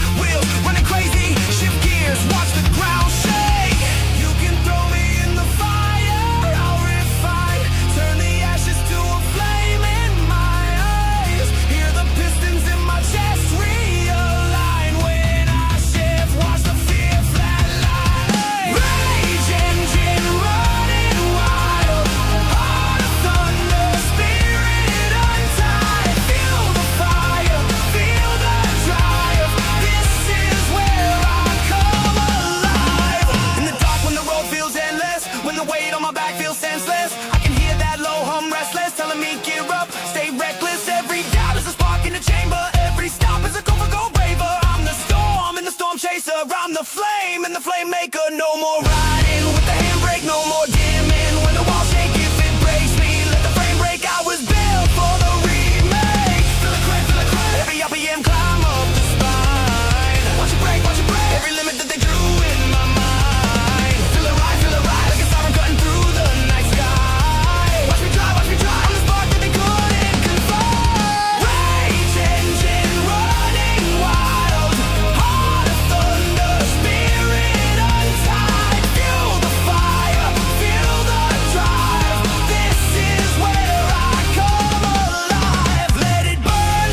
the flame maker. No more riding with the handbrake, no more dimming. When the walls shake, if it breaks me, let the frame break. I was built for the remake. Feel the crack, feel the crack. Every RPM climb up the spine. Watch it break, watch it break. Every limit that they drew in my mind. Feel it ride, like a siren cutting through the night sky. Watch me drive, watch me drive. I'm the spark that they couldn't confine. Rage engine running wild. Heart of thunder, spirit untied. Feel the fire, feel the drive. This is where I come alive. Let it burn,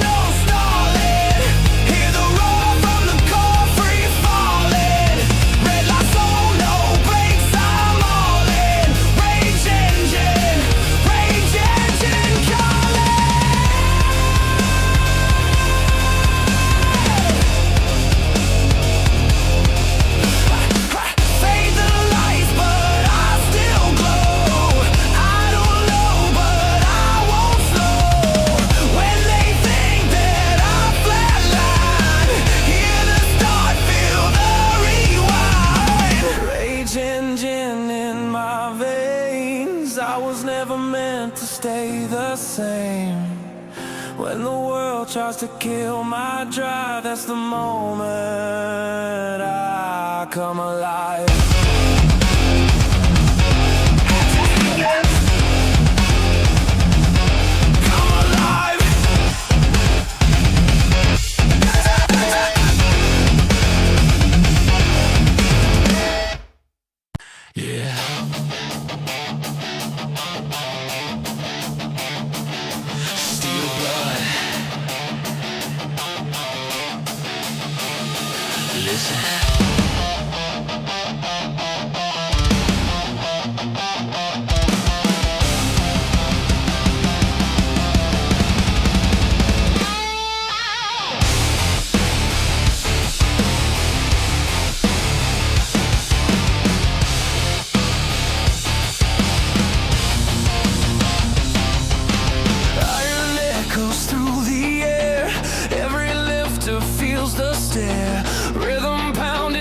no stalling. Hear the roar from the core, free falling. Red light slow, no brakes, I'm all in. Rage engine calling. Fade the lights, but I still glow. I don't know, but I won't slow. When they think that I'm flatline, hear the start, feel the rewind. Rage engine in my veins. I was never meant to stay the same. When the world tries to kill my drive, that's the moment I come alive. Come alive. Yeah. Steel blood. Listen. Iron echoes through the air. Every lifter feels the stare. Rhythm pounding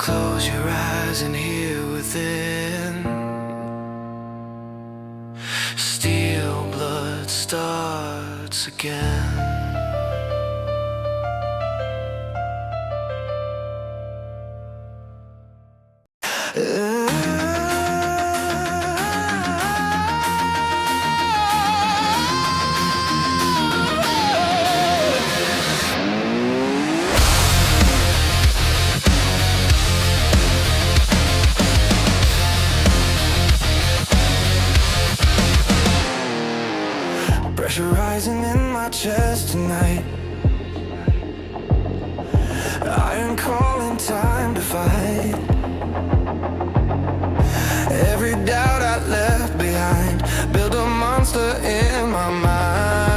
close your eyes and hear within. Steel blood starts again. Pressure rising in my chest tonight. Iron calling, time to fight. Every doubt I left behind built a monster in my mind.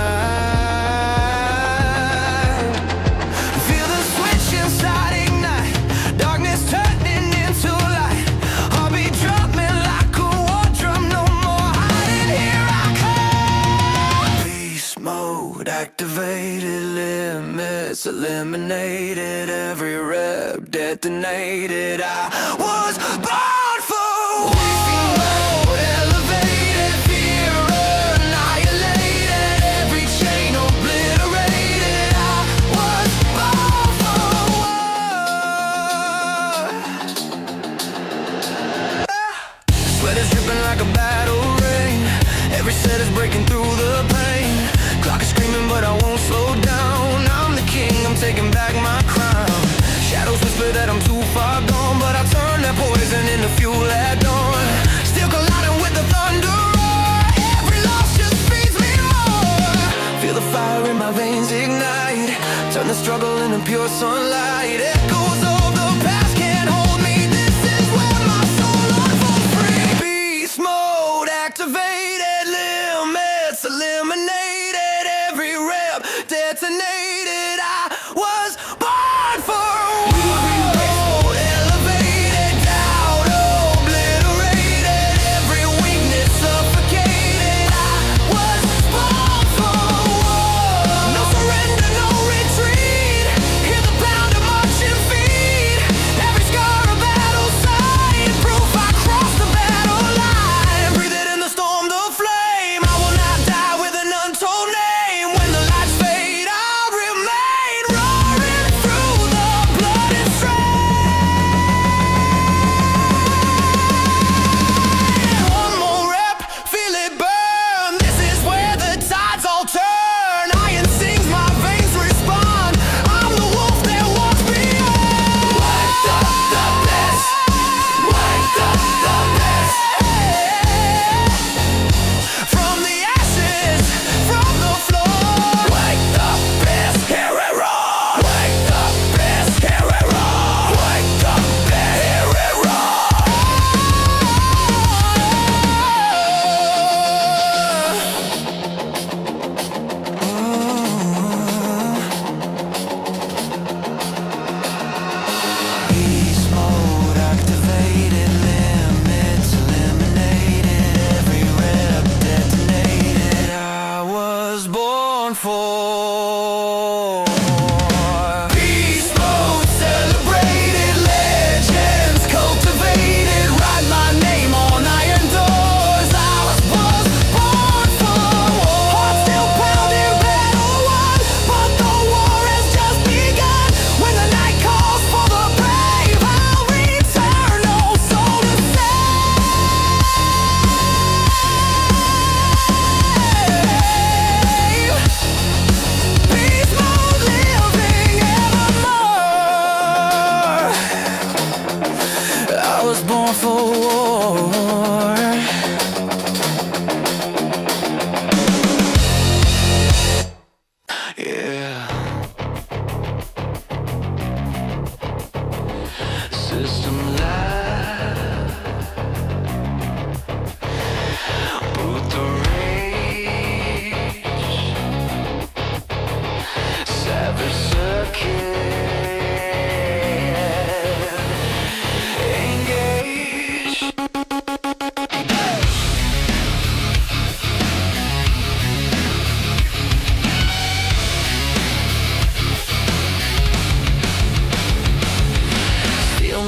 Feel the switch inside ignite, darkness turning into light. Heartbeat drumming like a war drum, no more hiding, here I come. Beast mode activated, limits eliminated, every rep detonated. I was born for like a battle rain. Every set is breaking through the pain. Clock is screaming but I won't slow down. I'm the king, I'm taking back my crown. Shadows whisper that I'm too far gone, but I turn that poison into fuel at dawn. Still colliding with the thunder roar. Every loss just feeds me more. Feel the fire in my veins ignite. Turn the struggle into pure sunlight. Echoes of the past can't hold me. This is where my soul unfolds free. Mode activated, limits eliminated, every rep detonated. I was born for war. Elevated, doubt obliterated, every weakness suffocated. I was born for war. No surrender, no retreat. Hear the pound of marching feet. Every scar a battle sign, proof I crossed the battle line.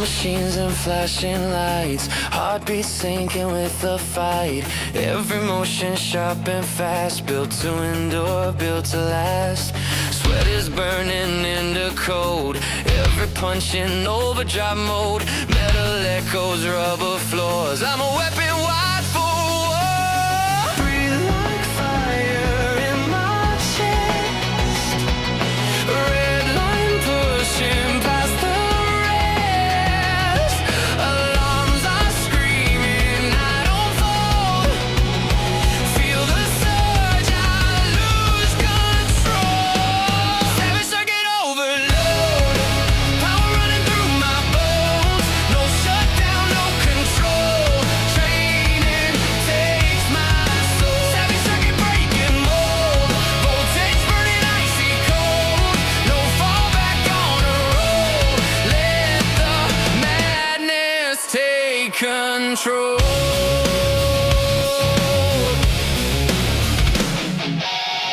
machines and flashing lights, heartbeat sinking with the fight. Every motion sharp and fast, built to endure, built to last. Sweat is burning into cold, every punch in overdrive mode. Metal echoes, rubber floors, I'm a weapon wide for war. Breathe like fire in my chest, red line pushing past the rest. Alarms are screaming, I don't fall. Feel the surge, I lose control. Savage circuit overload, power running through my bones. No shutdown, no control. Training takes my soul. Savage circuit breaking mold, voltage burning icy cold. No fallback on a roll. Let the madness take control.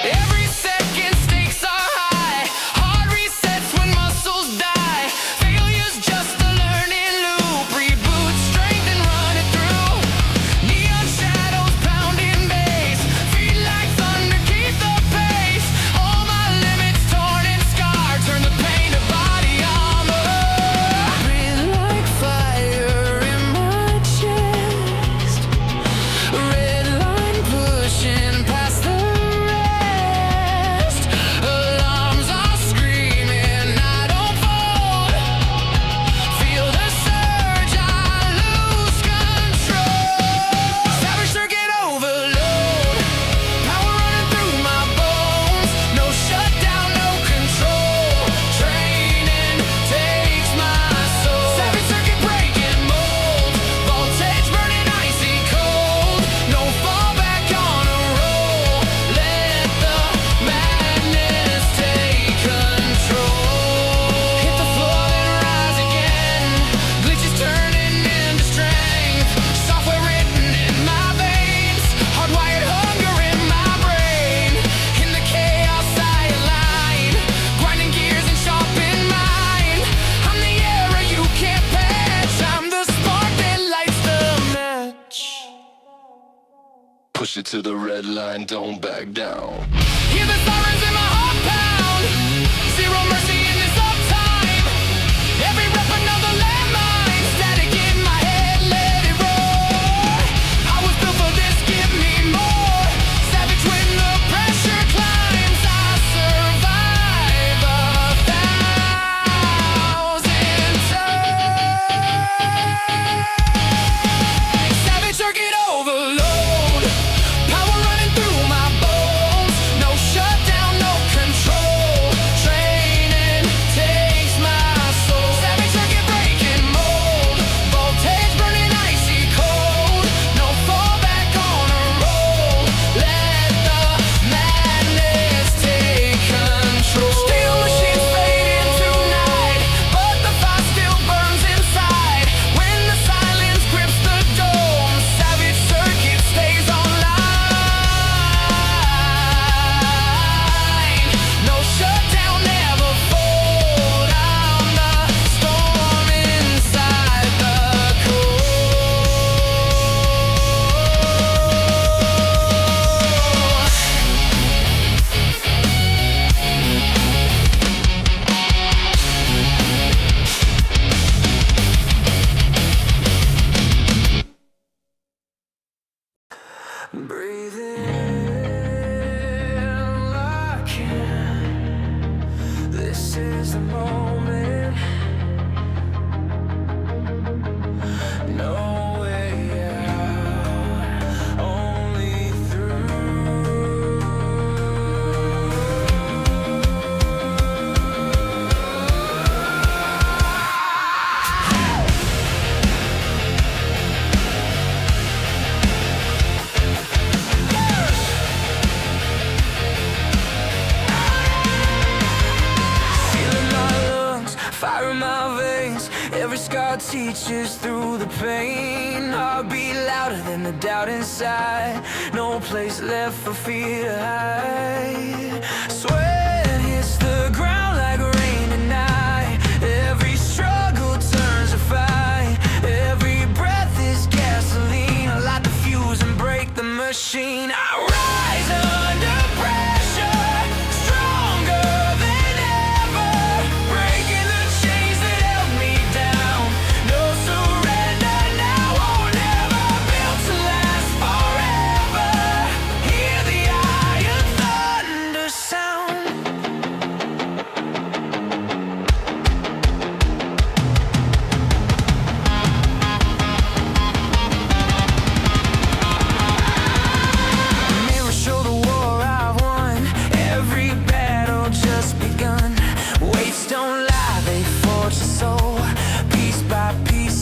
Every second stakes are high, hard resets when muscles die. Failure's just a learning loop, reboot strength and run it through. Neon shadows pounding bass, feet like thunder keep the pace. All my limits torn and scarred, turn the pain to body armor. Breathe like fire in my chest, red line pushing past the rest. Alarms are screaming, I don't fold. Feel the surge, I lose control. Savage circuit overload, power running through my bones. No shutdown, no control. Training takes my soul. Savage circuit breaking mold, voltage burning icy cold. No fallback on a roll. Let the madness take control. Hit the floor then rise again. Glitches turning into strength. Software written in my veins. Hardwired hunger in my brain. In the chaos I align. Grinding gears and sharpen mind. I'm the era you can't patch. I'm the spark that lights the match. Push it to the red line, don't back down. Hear the sirens in my heart pound. Zero mercy in this uptime. Every rep another landmine. Static in my head, let it roar. I was built for this, give me more. Savage when the pressure climbs. I survive 1,000 times. Savage circuit overload, power running through my bones. No shutdown, no control. Training takes my soul. Savage circuit breaking mold, voltage burning icy cold. No fallback on a roll. Let the madness take control. Steel machines fade into night, but the fire still burns inside. When the silence grips the dome, savage circuit stays online. No shutdown, never fold. I'm the storm inside the breathe in like this is the moment. No way out, only through. Feeling my lungs, fire in my veins. Every scar teaches through the pain. Heartbeat louder than the doubt inside. No place left for fear to hide. Sweat hits the ground like rain tonight. Every struggle turns to fire.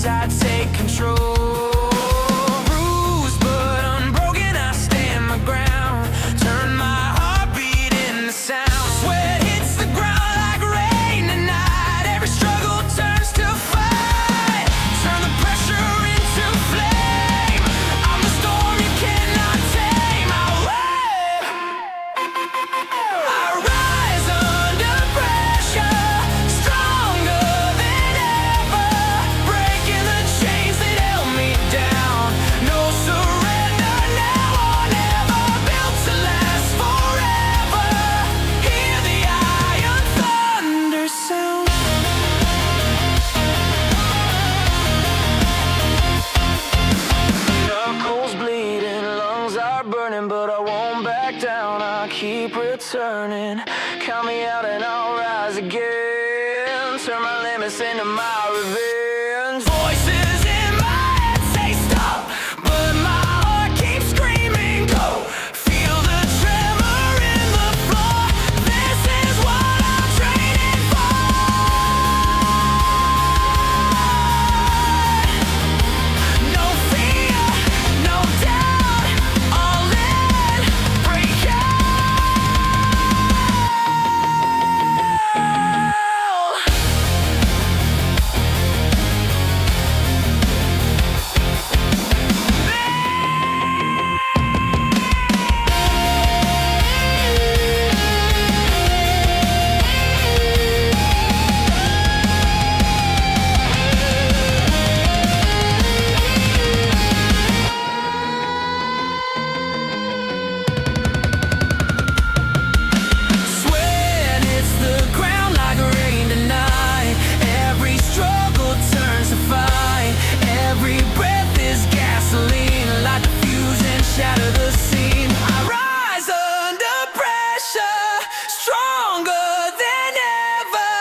I take control. Bruised but unbroken, I stand my ground. Turn my heartbeat into sound. Sweat hits the ground like rain tonight. Every struggle turns to fight. Turn the pressure into flame. I'm the storm you cannot tame. I rise under pressure, stronger than ever, breaking the chains that held me down. No surrender now or never, built to last forever. Hear the iron thunder sound. Knuckles bleeding, lungs are burning, but I won't back down. I keep returning. Count me out and I'll rise again. Turn my limits into my revenge. Voices in my head say stop, but my heart keeps screaming go. Feel the tremor in the floor. This is what I'm training for. No fear, no doubt, all in, break out. Sweat hits the ground like rain tonight. Every struggle turns to fight. Every breath is gasoline. Like a fusion, shatter the scene. I rise under pressure, stronger than ever,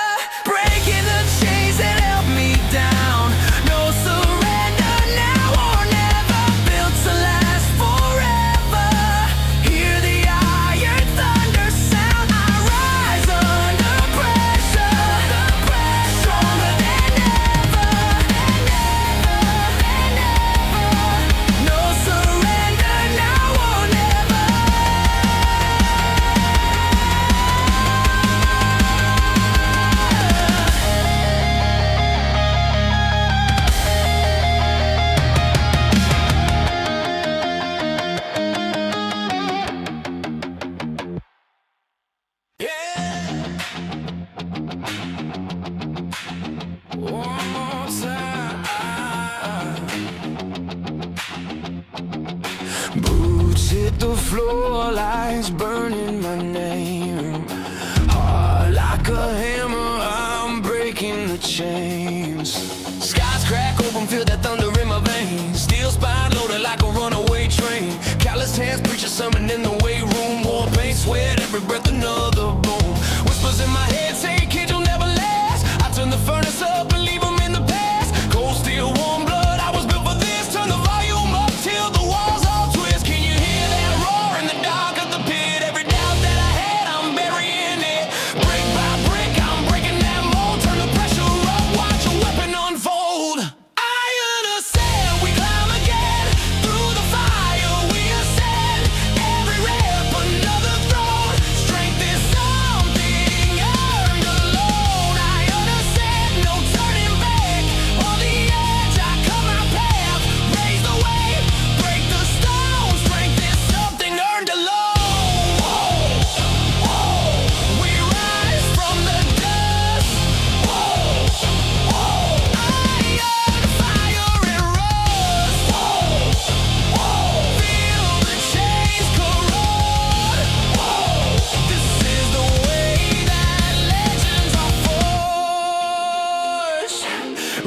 breaking the chains that held me down. No surrender now or never, built to last forever. Hear the iron thunder sound. I rise under pressure, stronger than ever, no surrender now or never. One more time. Boots hit the floor, lights burning my name. Heart like a hammer, I'm breaking the chains. Skies crack open, feel that thunder in my veins. Steel spine loaded like a runaway train. Calloused hands preaching something in the weight room. War paint, sweat, every breath another boom. Whispers in my head say, kid, you'll never last. I turn the furnace up and leave them in the past. Cold steel, warm blood, I was built for this. Turn the volume up till the walls all twist. Can you hear that roar in the dark of the pit? Every doubt that I had, I'm burying it. Brick by brick, I'm breaking that mold. Turn the pressure up, watch a weapon unfold. Iron ascend, we climb again. Through the fire we ascend. Every rep another throne. Strength is something earned alone. I understand, no turning back. On the edge, I cut my path. Raise the wave, break the stone. Strength is something earned alone. We rise from the dust. Iron, fire, and rust. Feel the chains corrode. This is the way that legends are forged.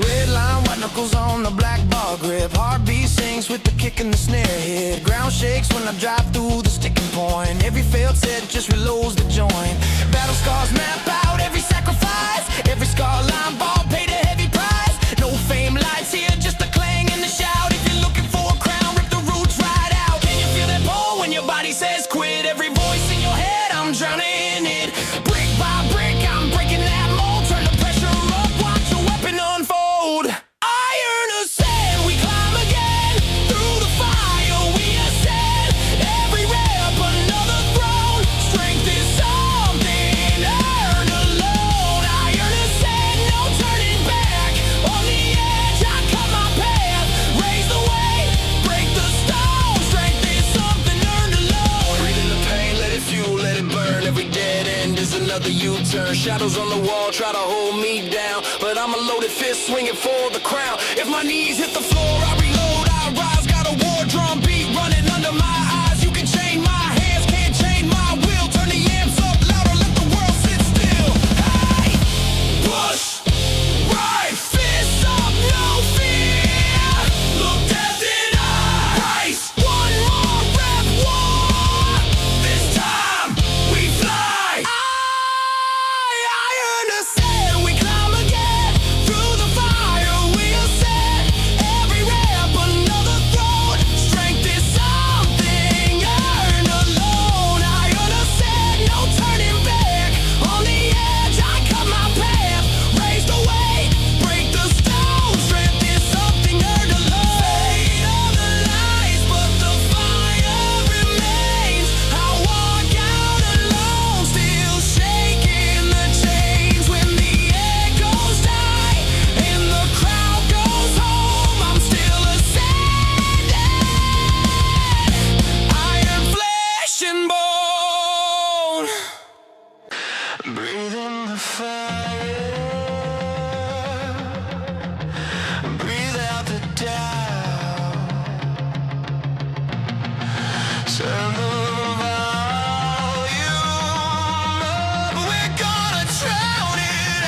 Red line, white knuckles on the black bar grip. Heartbeat sings with the kick and the snare hit. Ground shakes when I drive through the sticking point. Every failed set just reloads the joint. Battle scars map out every sacrifice. Every scar line ball paid a heavy price. No fame lights here, just the clang and the shout. If you're looking for a crown, rip the roots right out. Can you feel that pull when your body says quit? Every voice in your head, I'm drowning in it. Brick by brick, I'm breaking that mold. Turn the pressure up, watch a weapon unfold. Iron turn. Shadows on the wall try to hold me down, but I'm a loaded fist swinging for the crown. If my knees hit the floor, I reload, I rise. Got a war drum beat running under my eyes. You can chain my hands, can't chain my will. Turn the amps up louder, let the world sit still. Hey, push, right, fists up, no fear. Look death in eyes. One more rep war. This time we fly. I understand. We climb again through the fire. We'll set every rep another throne. Strength is something earned alone. I understand. No turning back. On the edge, I cut my path. Raise the weight, break the stone. Strength is something earned alone. Fade of the lights, but the fire remains. I walk out alone, still shaking the chains. When the echoes die and the crowd goes home, I'm still ascending. Iron flesh and bone. Breathe in the fire. Breathe out the doubt. Turn the volume up. We're gonna drown it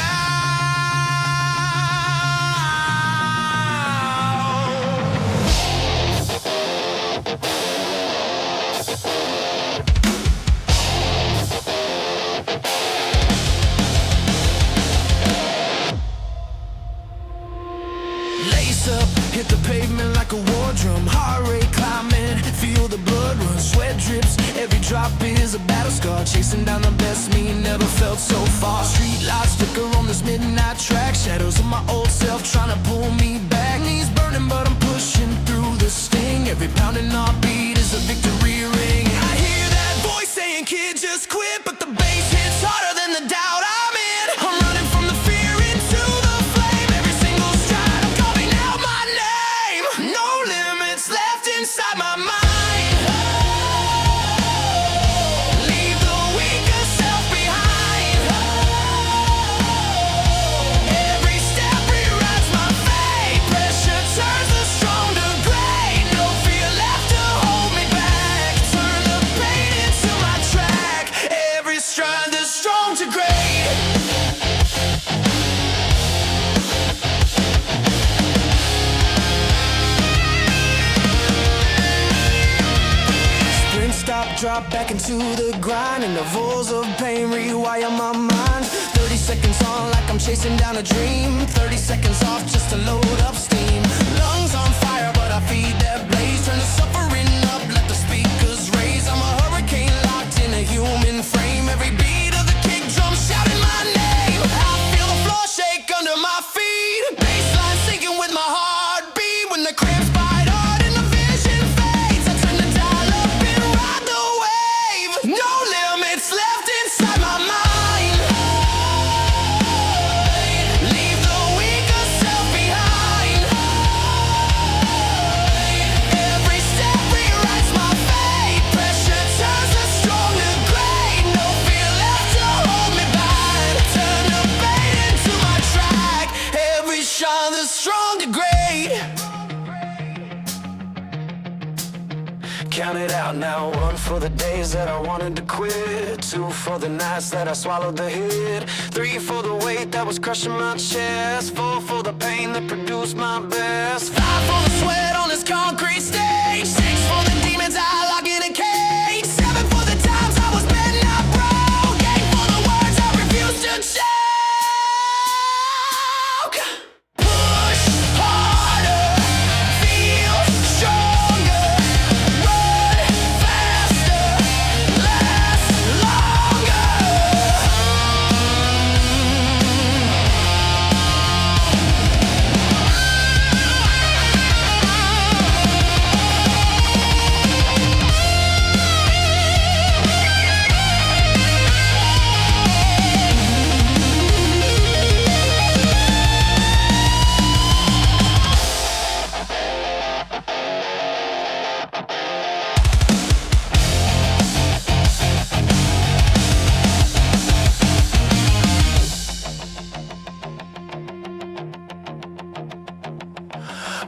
Lace up, hit the pavement like a war drum. Heart rate climbing, feel the blood run. Sweat drips, every drop is a battle scar. Chasing down the best me, never felt so far. Street lights flicker on this midnight track. Shadows of my old self trying to pull me back. Knees burning but I'm pushing through the sting. Every pounding heartbeat is a victory ring. I hear that voice saying, kid, just quit. But the bass hits harder than the doubt I'm in. I'm running from the fear into the flame. Every single stride I'm calling out my name. No limits left inside my mind. Leave the weaker self behind. Every step rewrites my fate. Pressure turns the strong to great. No fear left to hold me back. Turn the pain into my track. Every stride that's strong to great. Sprint, stop, drop back into the grind. Intervals of pain rewire my mind. 30 seconds on like I'm chasing down a dream. 30 seconds off just to load up steam. Lungs on fire but I feed that blaze. Turn the suffering up, let the speakers raise. I'm a hurricane locked in a human frame. Every beat of the kick drum shouting my name. I feel the floor shake under my feet. Baseline sinking with my heartbeat. When the cramps bite hard and the vision fades, I turn the dial up and ride the wave. No limits left inside my mind. Leave the weaker self behind. Every step rewrites my fate. Pressure turns the strong to great. No fear left to hold me back. Turn the pain into my track. Every shine that's strong to great. Count it out now. 1 for the days that I wanted to quit. 2 for the nights that I swallowed the hit. 3 for the weight that was crushing my chest. 4 for the pain that produced my best. 5 for the sweat on this concrete stage. 6 for the demons I lock in a cage. 7 for the times I was bent, not broke. 8 for the words I refused to choke. Push harder, feel stronger. Run faster, last longer.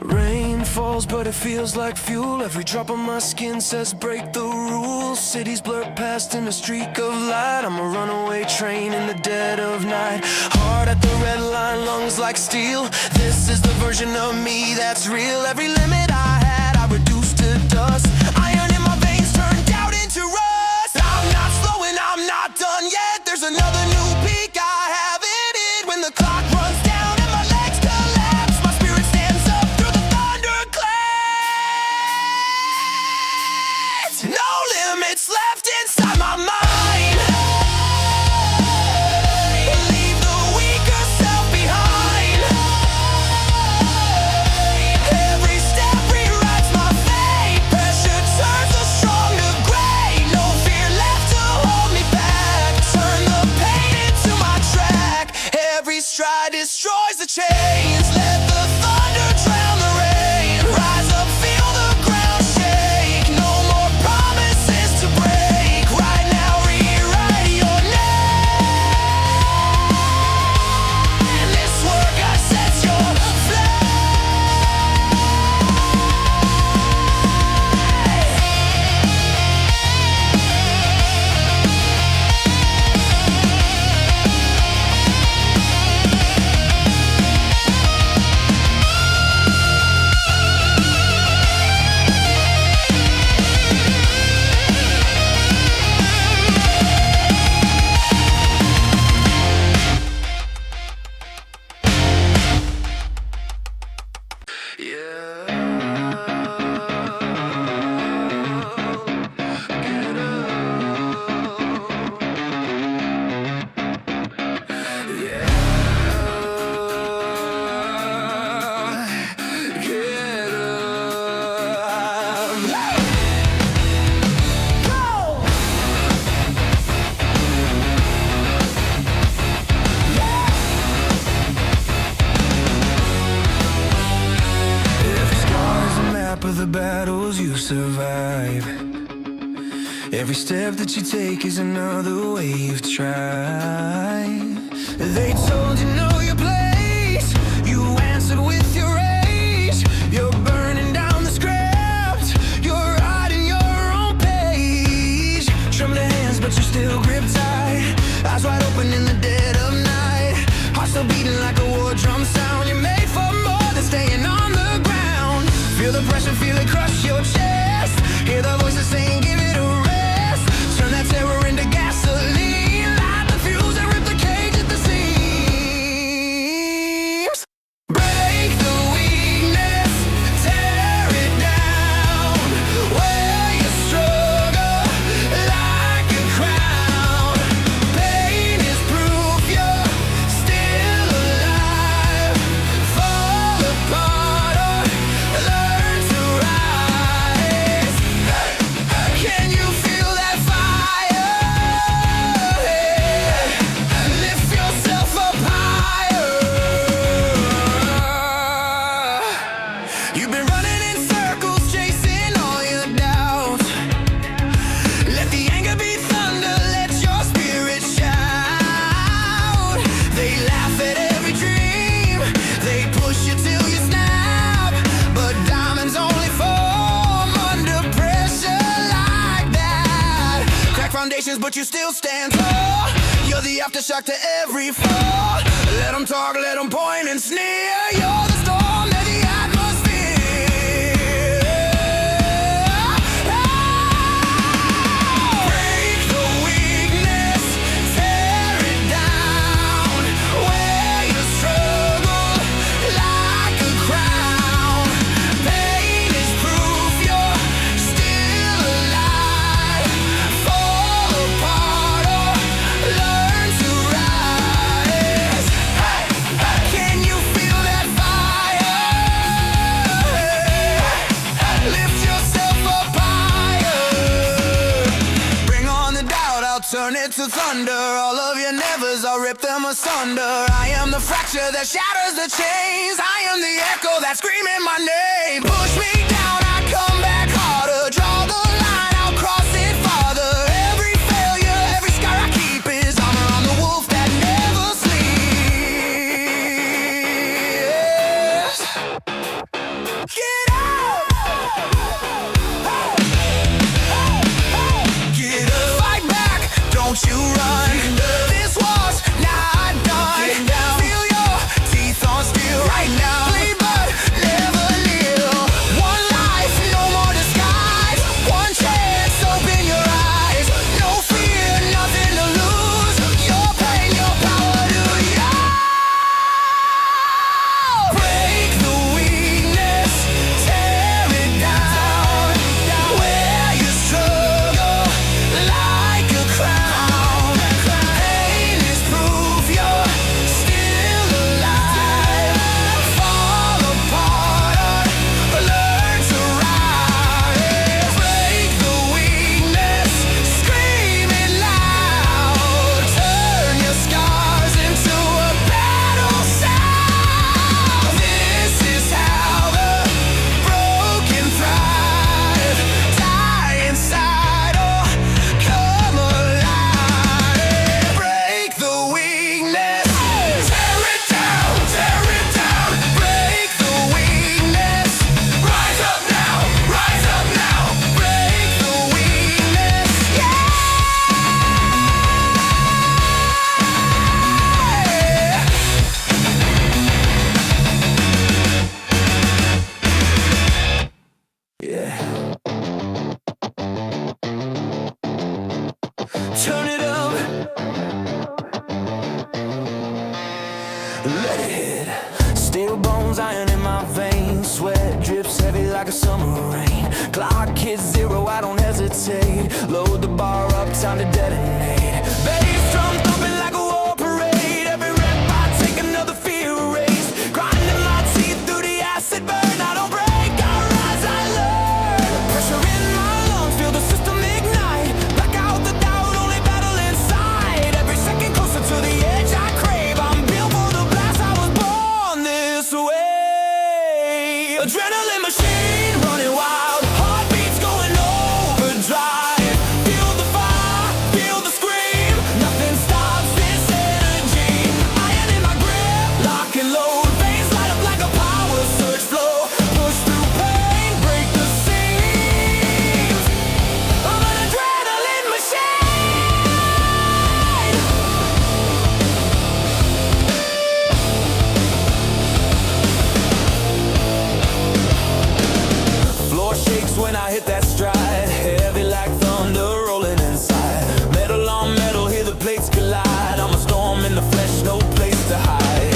Rain falls, but it feels like fuel. Every drop on my skin says break the rules. Cities blur past in a streak of light. I'm a runaway train in the dead of night. Heart at the red line, lungs like steel. This is the version of me that's real. Every limit I had, I reduced to dust. Iron in my veins turned doubt into rust. I'm not slowing, I'm not done yet. There's another new peak I haven't hit. When the clock runs down and my legs collapse, my spirit stands up through the thunderclaps. No limits left inside my mind. Leave the weaker self behind. Every step rewrites my fate. Pressure turns the strong to gray. No fear left to hold me back. Turn the pain into my track. Every stride destroys the chains. Let the thunder drown the rain. Rise up, feel the ground shake. No more promises to break. Right now, rewrite your name. This workout sets your of the battles you survive. Every step that you take is another way you've tried. They told you know your place. You answered with your rage. You're burning down the script. You're writing your own page. Trembling hands, but you still grip tight. Eyes wide open in the dead of night. Heart still beating like a war drum sound. You're made for more than staying on the ground. Feel the pressure, feel it crush your chest. Hear the voices saying give it a rest. Turn that terror into gasoline. Light the fuse and rip the cage at the seams. Break the weakness, tear it down. Wear your struggle like a crown. Pain is proof you're still alive. Fall apart or learn to rise. Can you feel that fire? Lift yourself up higher. You've been running in circles, chasing all your doubts. Let the anger be thunder, let your spirit shout. They laugh at every dream, they push you till you snap. But diamonds only form under pressure like that. Crack foundations, but you still stand tall. You're the aftershock to every fall. Let them talk, let them point and sneer. You're the storm, they're the atmosphere. Break the weakness, tear it down. Wear your struggle like a crown. Pain is proof you're still alive. Fall apart or learn to rise. Can you feel that fire? Lift yourself up higher. Bring on the doubt, I'll turn it to thunder. All of your nevers, I'll rip them asunder. I am the fracture that shatters the chains. I am the echo that's screaming my name. Push me down, I come back harder. Draw the line, I'll cross it farther. Every failure, every scar I keep is armor on the wolf that never sleeps. summer rain. Clock hits zero, I don't hesitate. Load the bar up, time to detonate. Bass drum thumping like a war parade. Every rep I take another fear erase. Grinding my teeth through the acid burn. I don't break, I rise, I learn. Pressure in my lungs, feel the system ignite. Black out the doubt, only battle inside. Every second closer to the edge I crave. I'm built for the blast, I was born this way. Adrenaline machine running wild, heartbeats going overdrive. Feel the fire, feel the scream. Nothing stops this energy. Iron in my grip, lock and load. Veins light up like a power surge flow. Push through pain, break the seams. I'm an adrenaline machine. Floor shakes when I hit that stride. Heavy like thunder rolling inside. Metal on metal, hear the plates collide. I'm a storm in the flesh, no place to hide.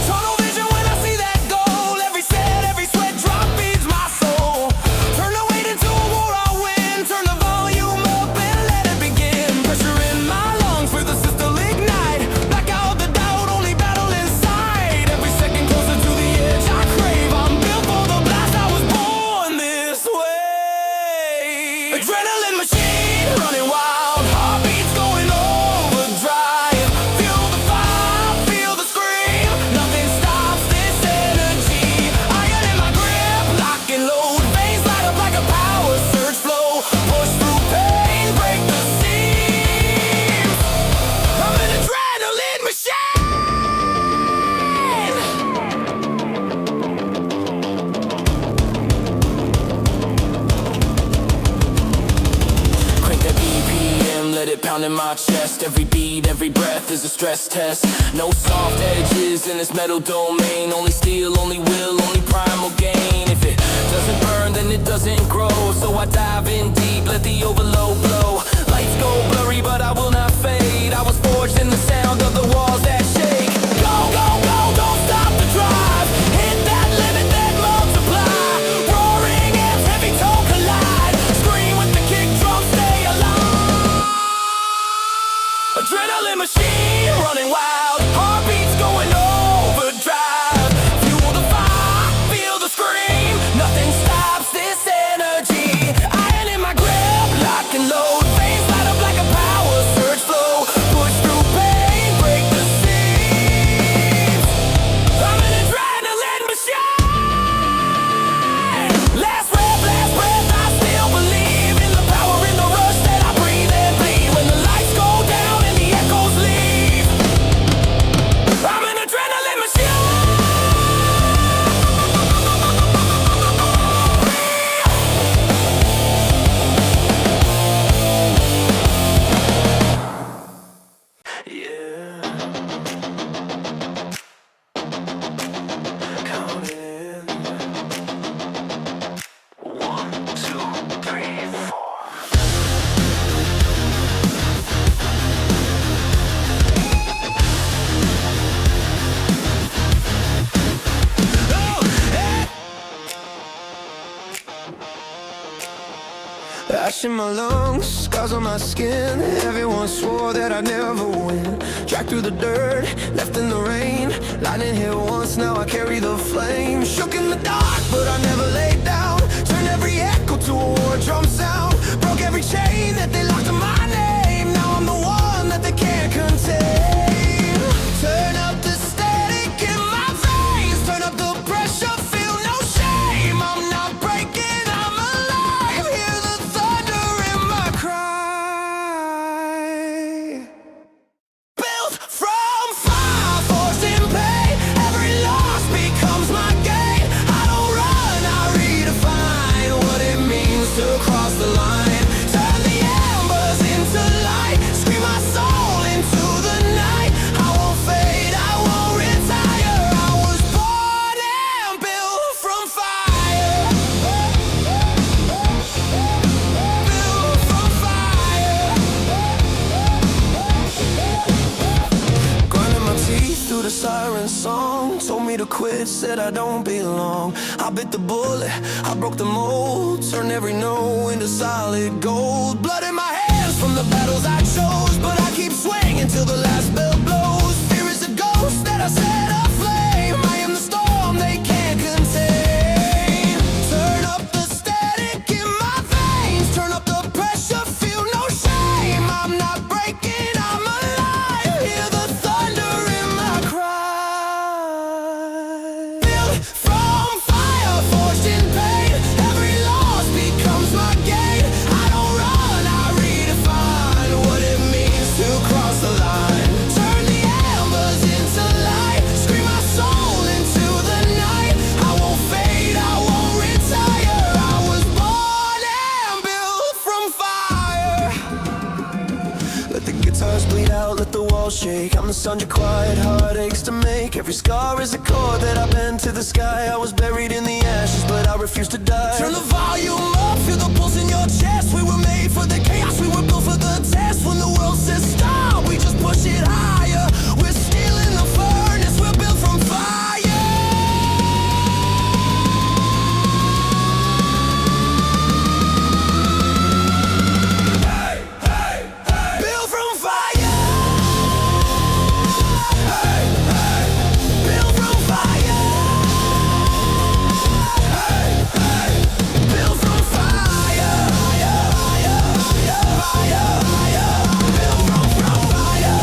Tunnel vision when I see that goal. Every set, every sweat drop feeds my soul. Turn the weight into a war I win. Turn the volume up and let it begin. Pressure in my lungs, feel the system ignite. Black out the doubt, only battle inside. Every second closer to the edge I crave. I'm built for the blast, I was born this way. Adrenaline machine running wild, heartbeats going overdrive. Feel the fire, feel the scream. Nothing stops this energy. Iron in my grip, lock and load. Veins light up like a power surge flow. Push through pain, break the seams. I'm an adrenaline machine. Crank that BPM, let it pound in my chest. Every beat, every breath is a stress test. No soft edges in this metal domain. Only steel, only will, only primal gain. If it doesn't burn, then it doesn't grow. So I dive in deep, let the overload blow. Lights go blurry, but I will not fade. I was forged in the sound of the walls that shake. Go, go, go, don't stop the drive. Hit that limit, then multiply. Roaring amps, heavy toe collide. Scream with the kick drum, stay alive. Adrenaline machine running wild, heartbeats going overdrive. Fuel the fire, feel the scream. Nothing stops this energy. Iron in my grip, lock and load. Veins light up like a power surge flow. Push through pain, break the seams. I'm an adrenaline machine. Last breath, I still believe in the power, in the rush that I breathe and bleed. When the lights go down and the echoes leave, I'm an adrenaline machine. Yeah. Count it in. 1, 2, 3, 4. Ash in my lungs, scars on my skin. Everyone swore that I'd never win. Dragged through the dirt, left in the rain. Lightning hit once, now I carry the flame. Shook in the dark, but I never laid down. Turned every echo to a war drum sound. Broke every chain that they locked to my name. Now I'm the one that they can't contain. Turn up the static in my veins. Turn up the pressure, feel no shame. I'm not breaking, I'm alive. Hear the thunder in my cry. Built from fire, forged in pain. Every loss becomes my gain. I don't run, I redefine what it means to cross the line. Turn the embers into light. Scream my soul into the night. I won't fade, I won't retire. I was born and built from fire. Built from fire. Grinding my teeth through the siren song. Told me to quit, said I don't belong. I bit the bullet, I broke the mold, turned every no into solid gold. Blood in my hands from the battles I chose, but I keep swinging till the last bell blows. Fear is a ghost that I set aflame. I am the storm they can't contain. Turn up the static in my veins, turn up the pressure, feel no shame. I'm not breaking, I'm alive. Hear the thunder in my cry. Built from fire, forged in pain. Every loss becomes my gain. I don't run, I redefine what it means to cross the line. Turn the embers into light, scream my soul into the night. I won't fade, I won't retire. I was born and built from fire. Let the guitars bleed out, let the walls shake. I'm the sound your quiet heart aches to make. Every scar is a chord that I bend to the sky. I was buried in the ashes, but I refuse to die. Turn the volume up, feel the pulse in your chest. We were made for the chaos, we were built for the test. When the world says stop, we just push it higher. We're still in the furnace, we're built from fire. Built from fire. Built from fire. Built from fire. Built from fire.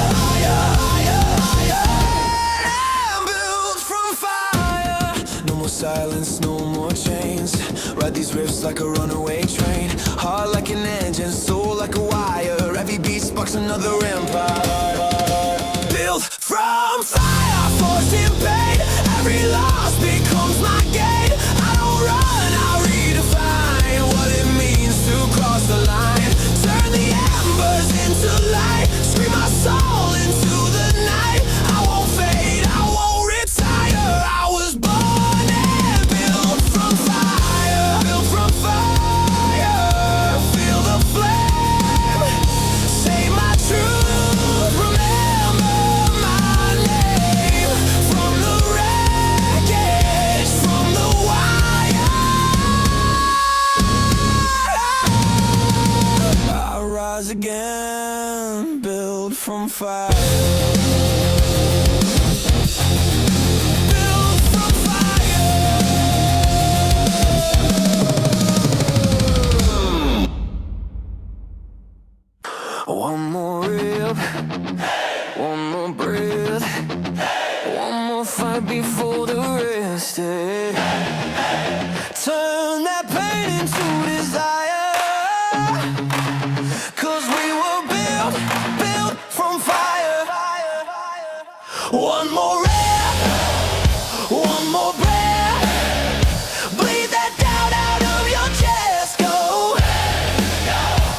I'm built from fire. No more silence, no more chains. Ride these riffs like a runaway train. Heart like an engine, soul like a wire. Every beat sparks another empire. Built from fire, forged in pain. Every loss becomes my gain. I don't run, I redefine what it means to cross the line. Turn the embers into light, scream my soul into the night. I won't fade, I won't retire. I was born and built from fire. Built from fire, feel the flame. Say my truth, remember my name. From the wreckage, from the wire, I rise again, built from fire. Built from fire. One more rip, one more breath, one more fight before the rest. Turn that pain into desire, 'cause we were built from fire. One more rip, one more breath, bleed that doubt out of your chest. Go.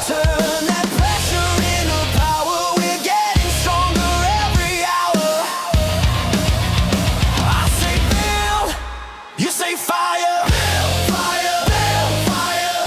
Turn that pressure into power. We're getting stronger every hour. I say build, you say fire. Build, fire, build, fire.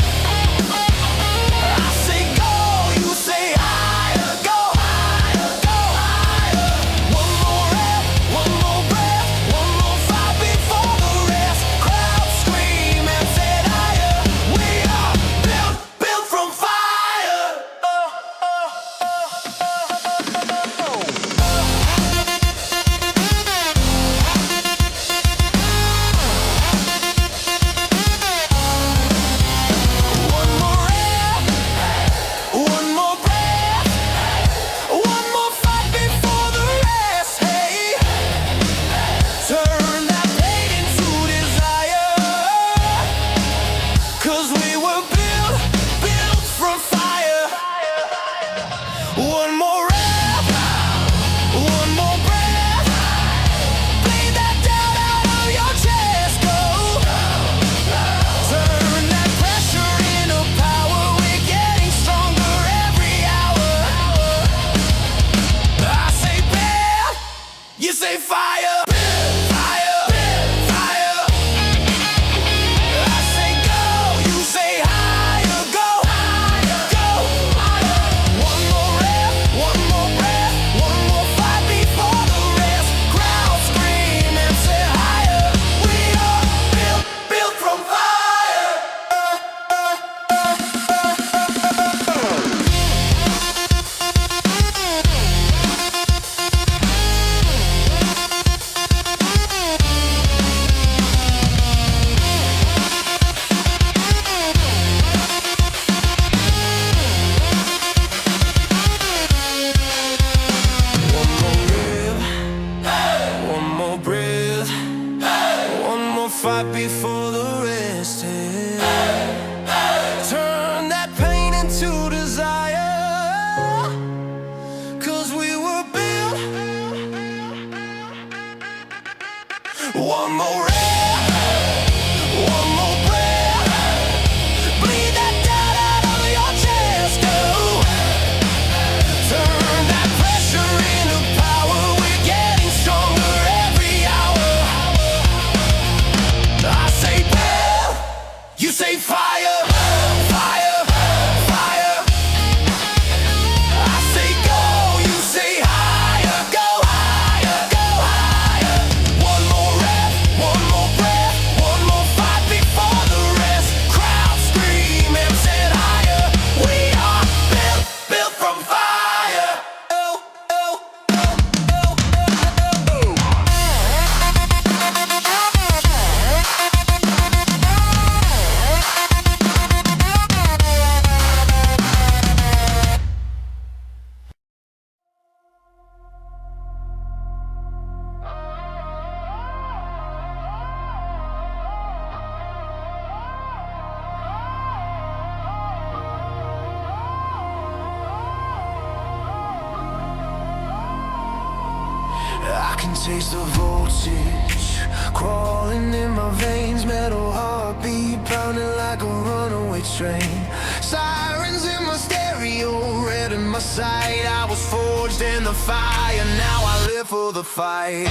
taste the voltage crawling in my veins, metal heartbeat pounding like a runaway train. Sirens in my stereo, red in my sight. I was forged in the fire, now I live for the fight.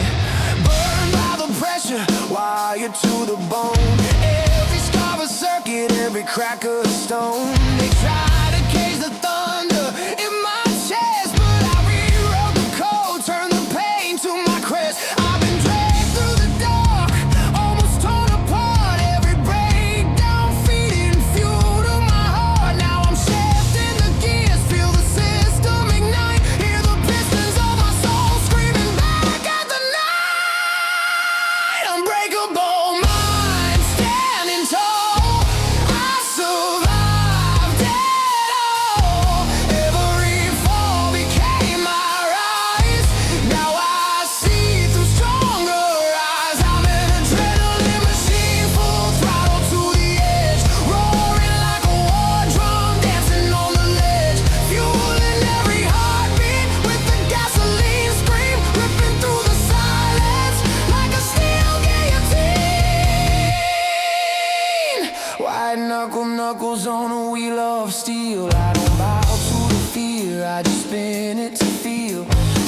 Burned by the pressure, wired to the bone. Every scar a circuit, every crack a stone. They try to cage the thunder in my chest, but I rewrote the code, turned the pain to my crest. I've been dragged through the dark, almost torn apart. Every breakdown feeding fuel to my heart. Now I'm shifting the gears, feel the system ignite. Hear the pistons of my soul screaming back at the night. Unbreakable mind, standing tall. I survived it all. Every fall became my rise. Now I see through stronger eyes. I'm an adrenaline machine, full throttle to the edge. Roaring like a war drum, dancing on the ledge. Fueling every heartbeat with the gasoline scream. Ripping through the silence like a steel guillotine. White knuckles on a wheel of steel. I don't bow to the fear, I just spin it to feel.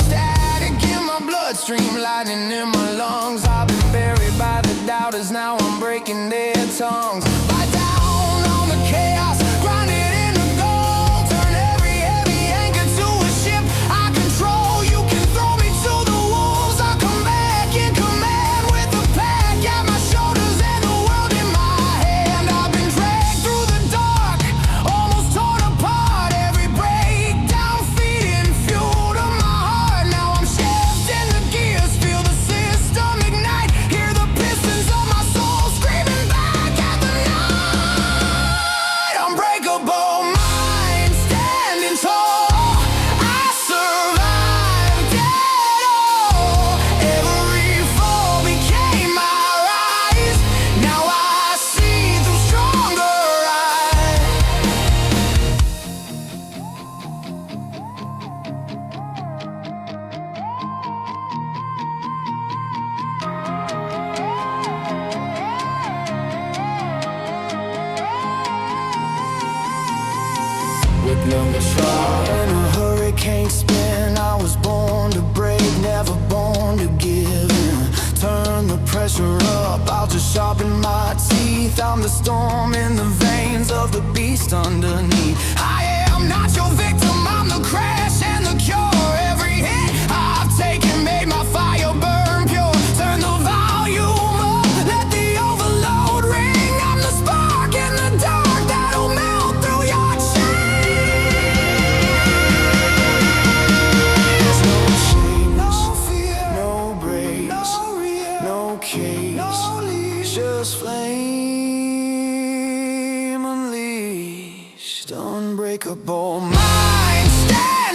Static in my bloodstream, lightning in my lungs. I've been buried by the doubters, now I'm breaking their tongues. Bite down on the chaos, grind it into gold. Turn every heavy anchor to a ship I control. You can throw me to the wolves, I'll come back in command with a pack at my shoulders and the world in my hand. I've been dragged through the dark, almost torn apart. Every breakdown feeding fuel to my heart. Now I'm shifting the gears, feel the system ignite. Hear the pistons of my soul screaming back at the night. Unbreakable mind, standing tall. I survived it all. Every fall became my rise. Now I see through stronger eyes. With no control in a hurricane spin, I was born to break, never born to give in. Turn the pressure up, I'll just sharpen my teeth. I'm the storm in the veins of the beast underneath. I am not your victim, I'm the crash and the cure. Every hit I've taken made my fire burn pure. Turn the volume up, let the overload ring. I'm the spark in the dark that'll melt through your chains. No chains, no brakes, no cage, just flame unleashed. Unbreakable mind, stand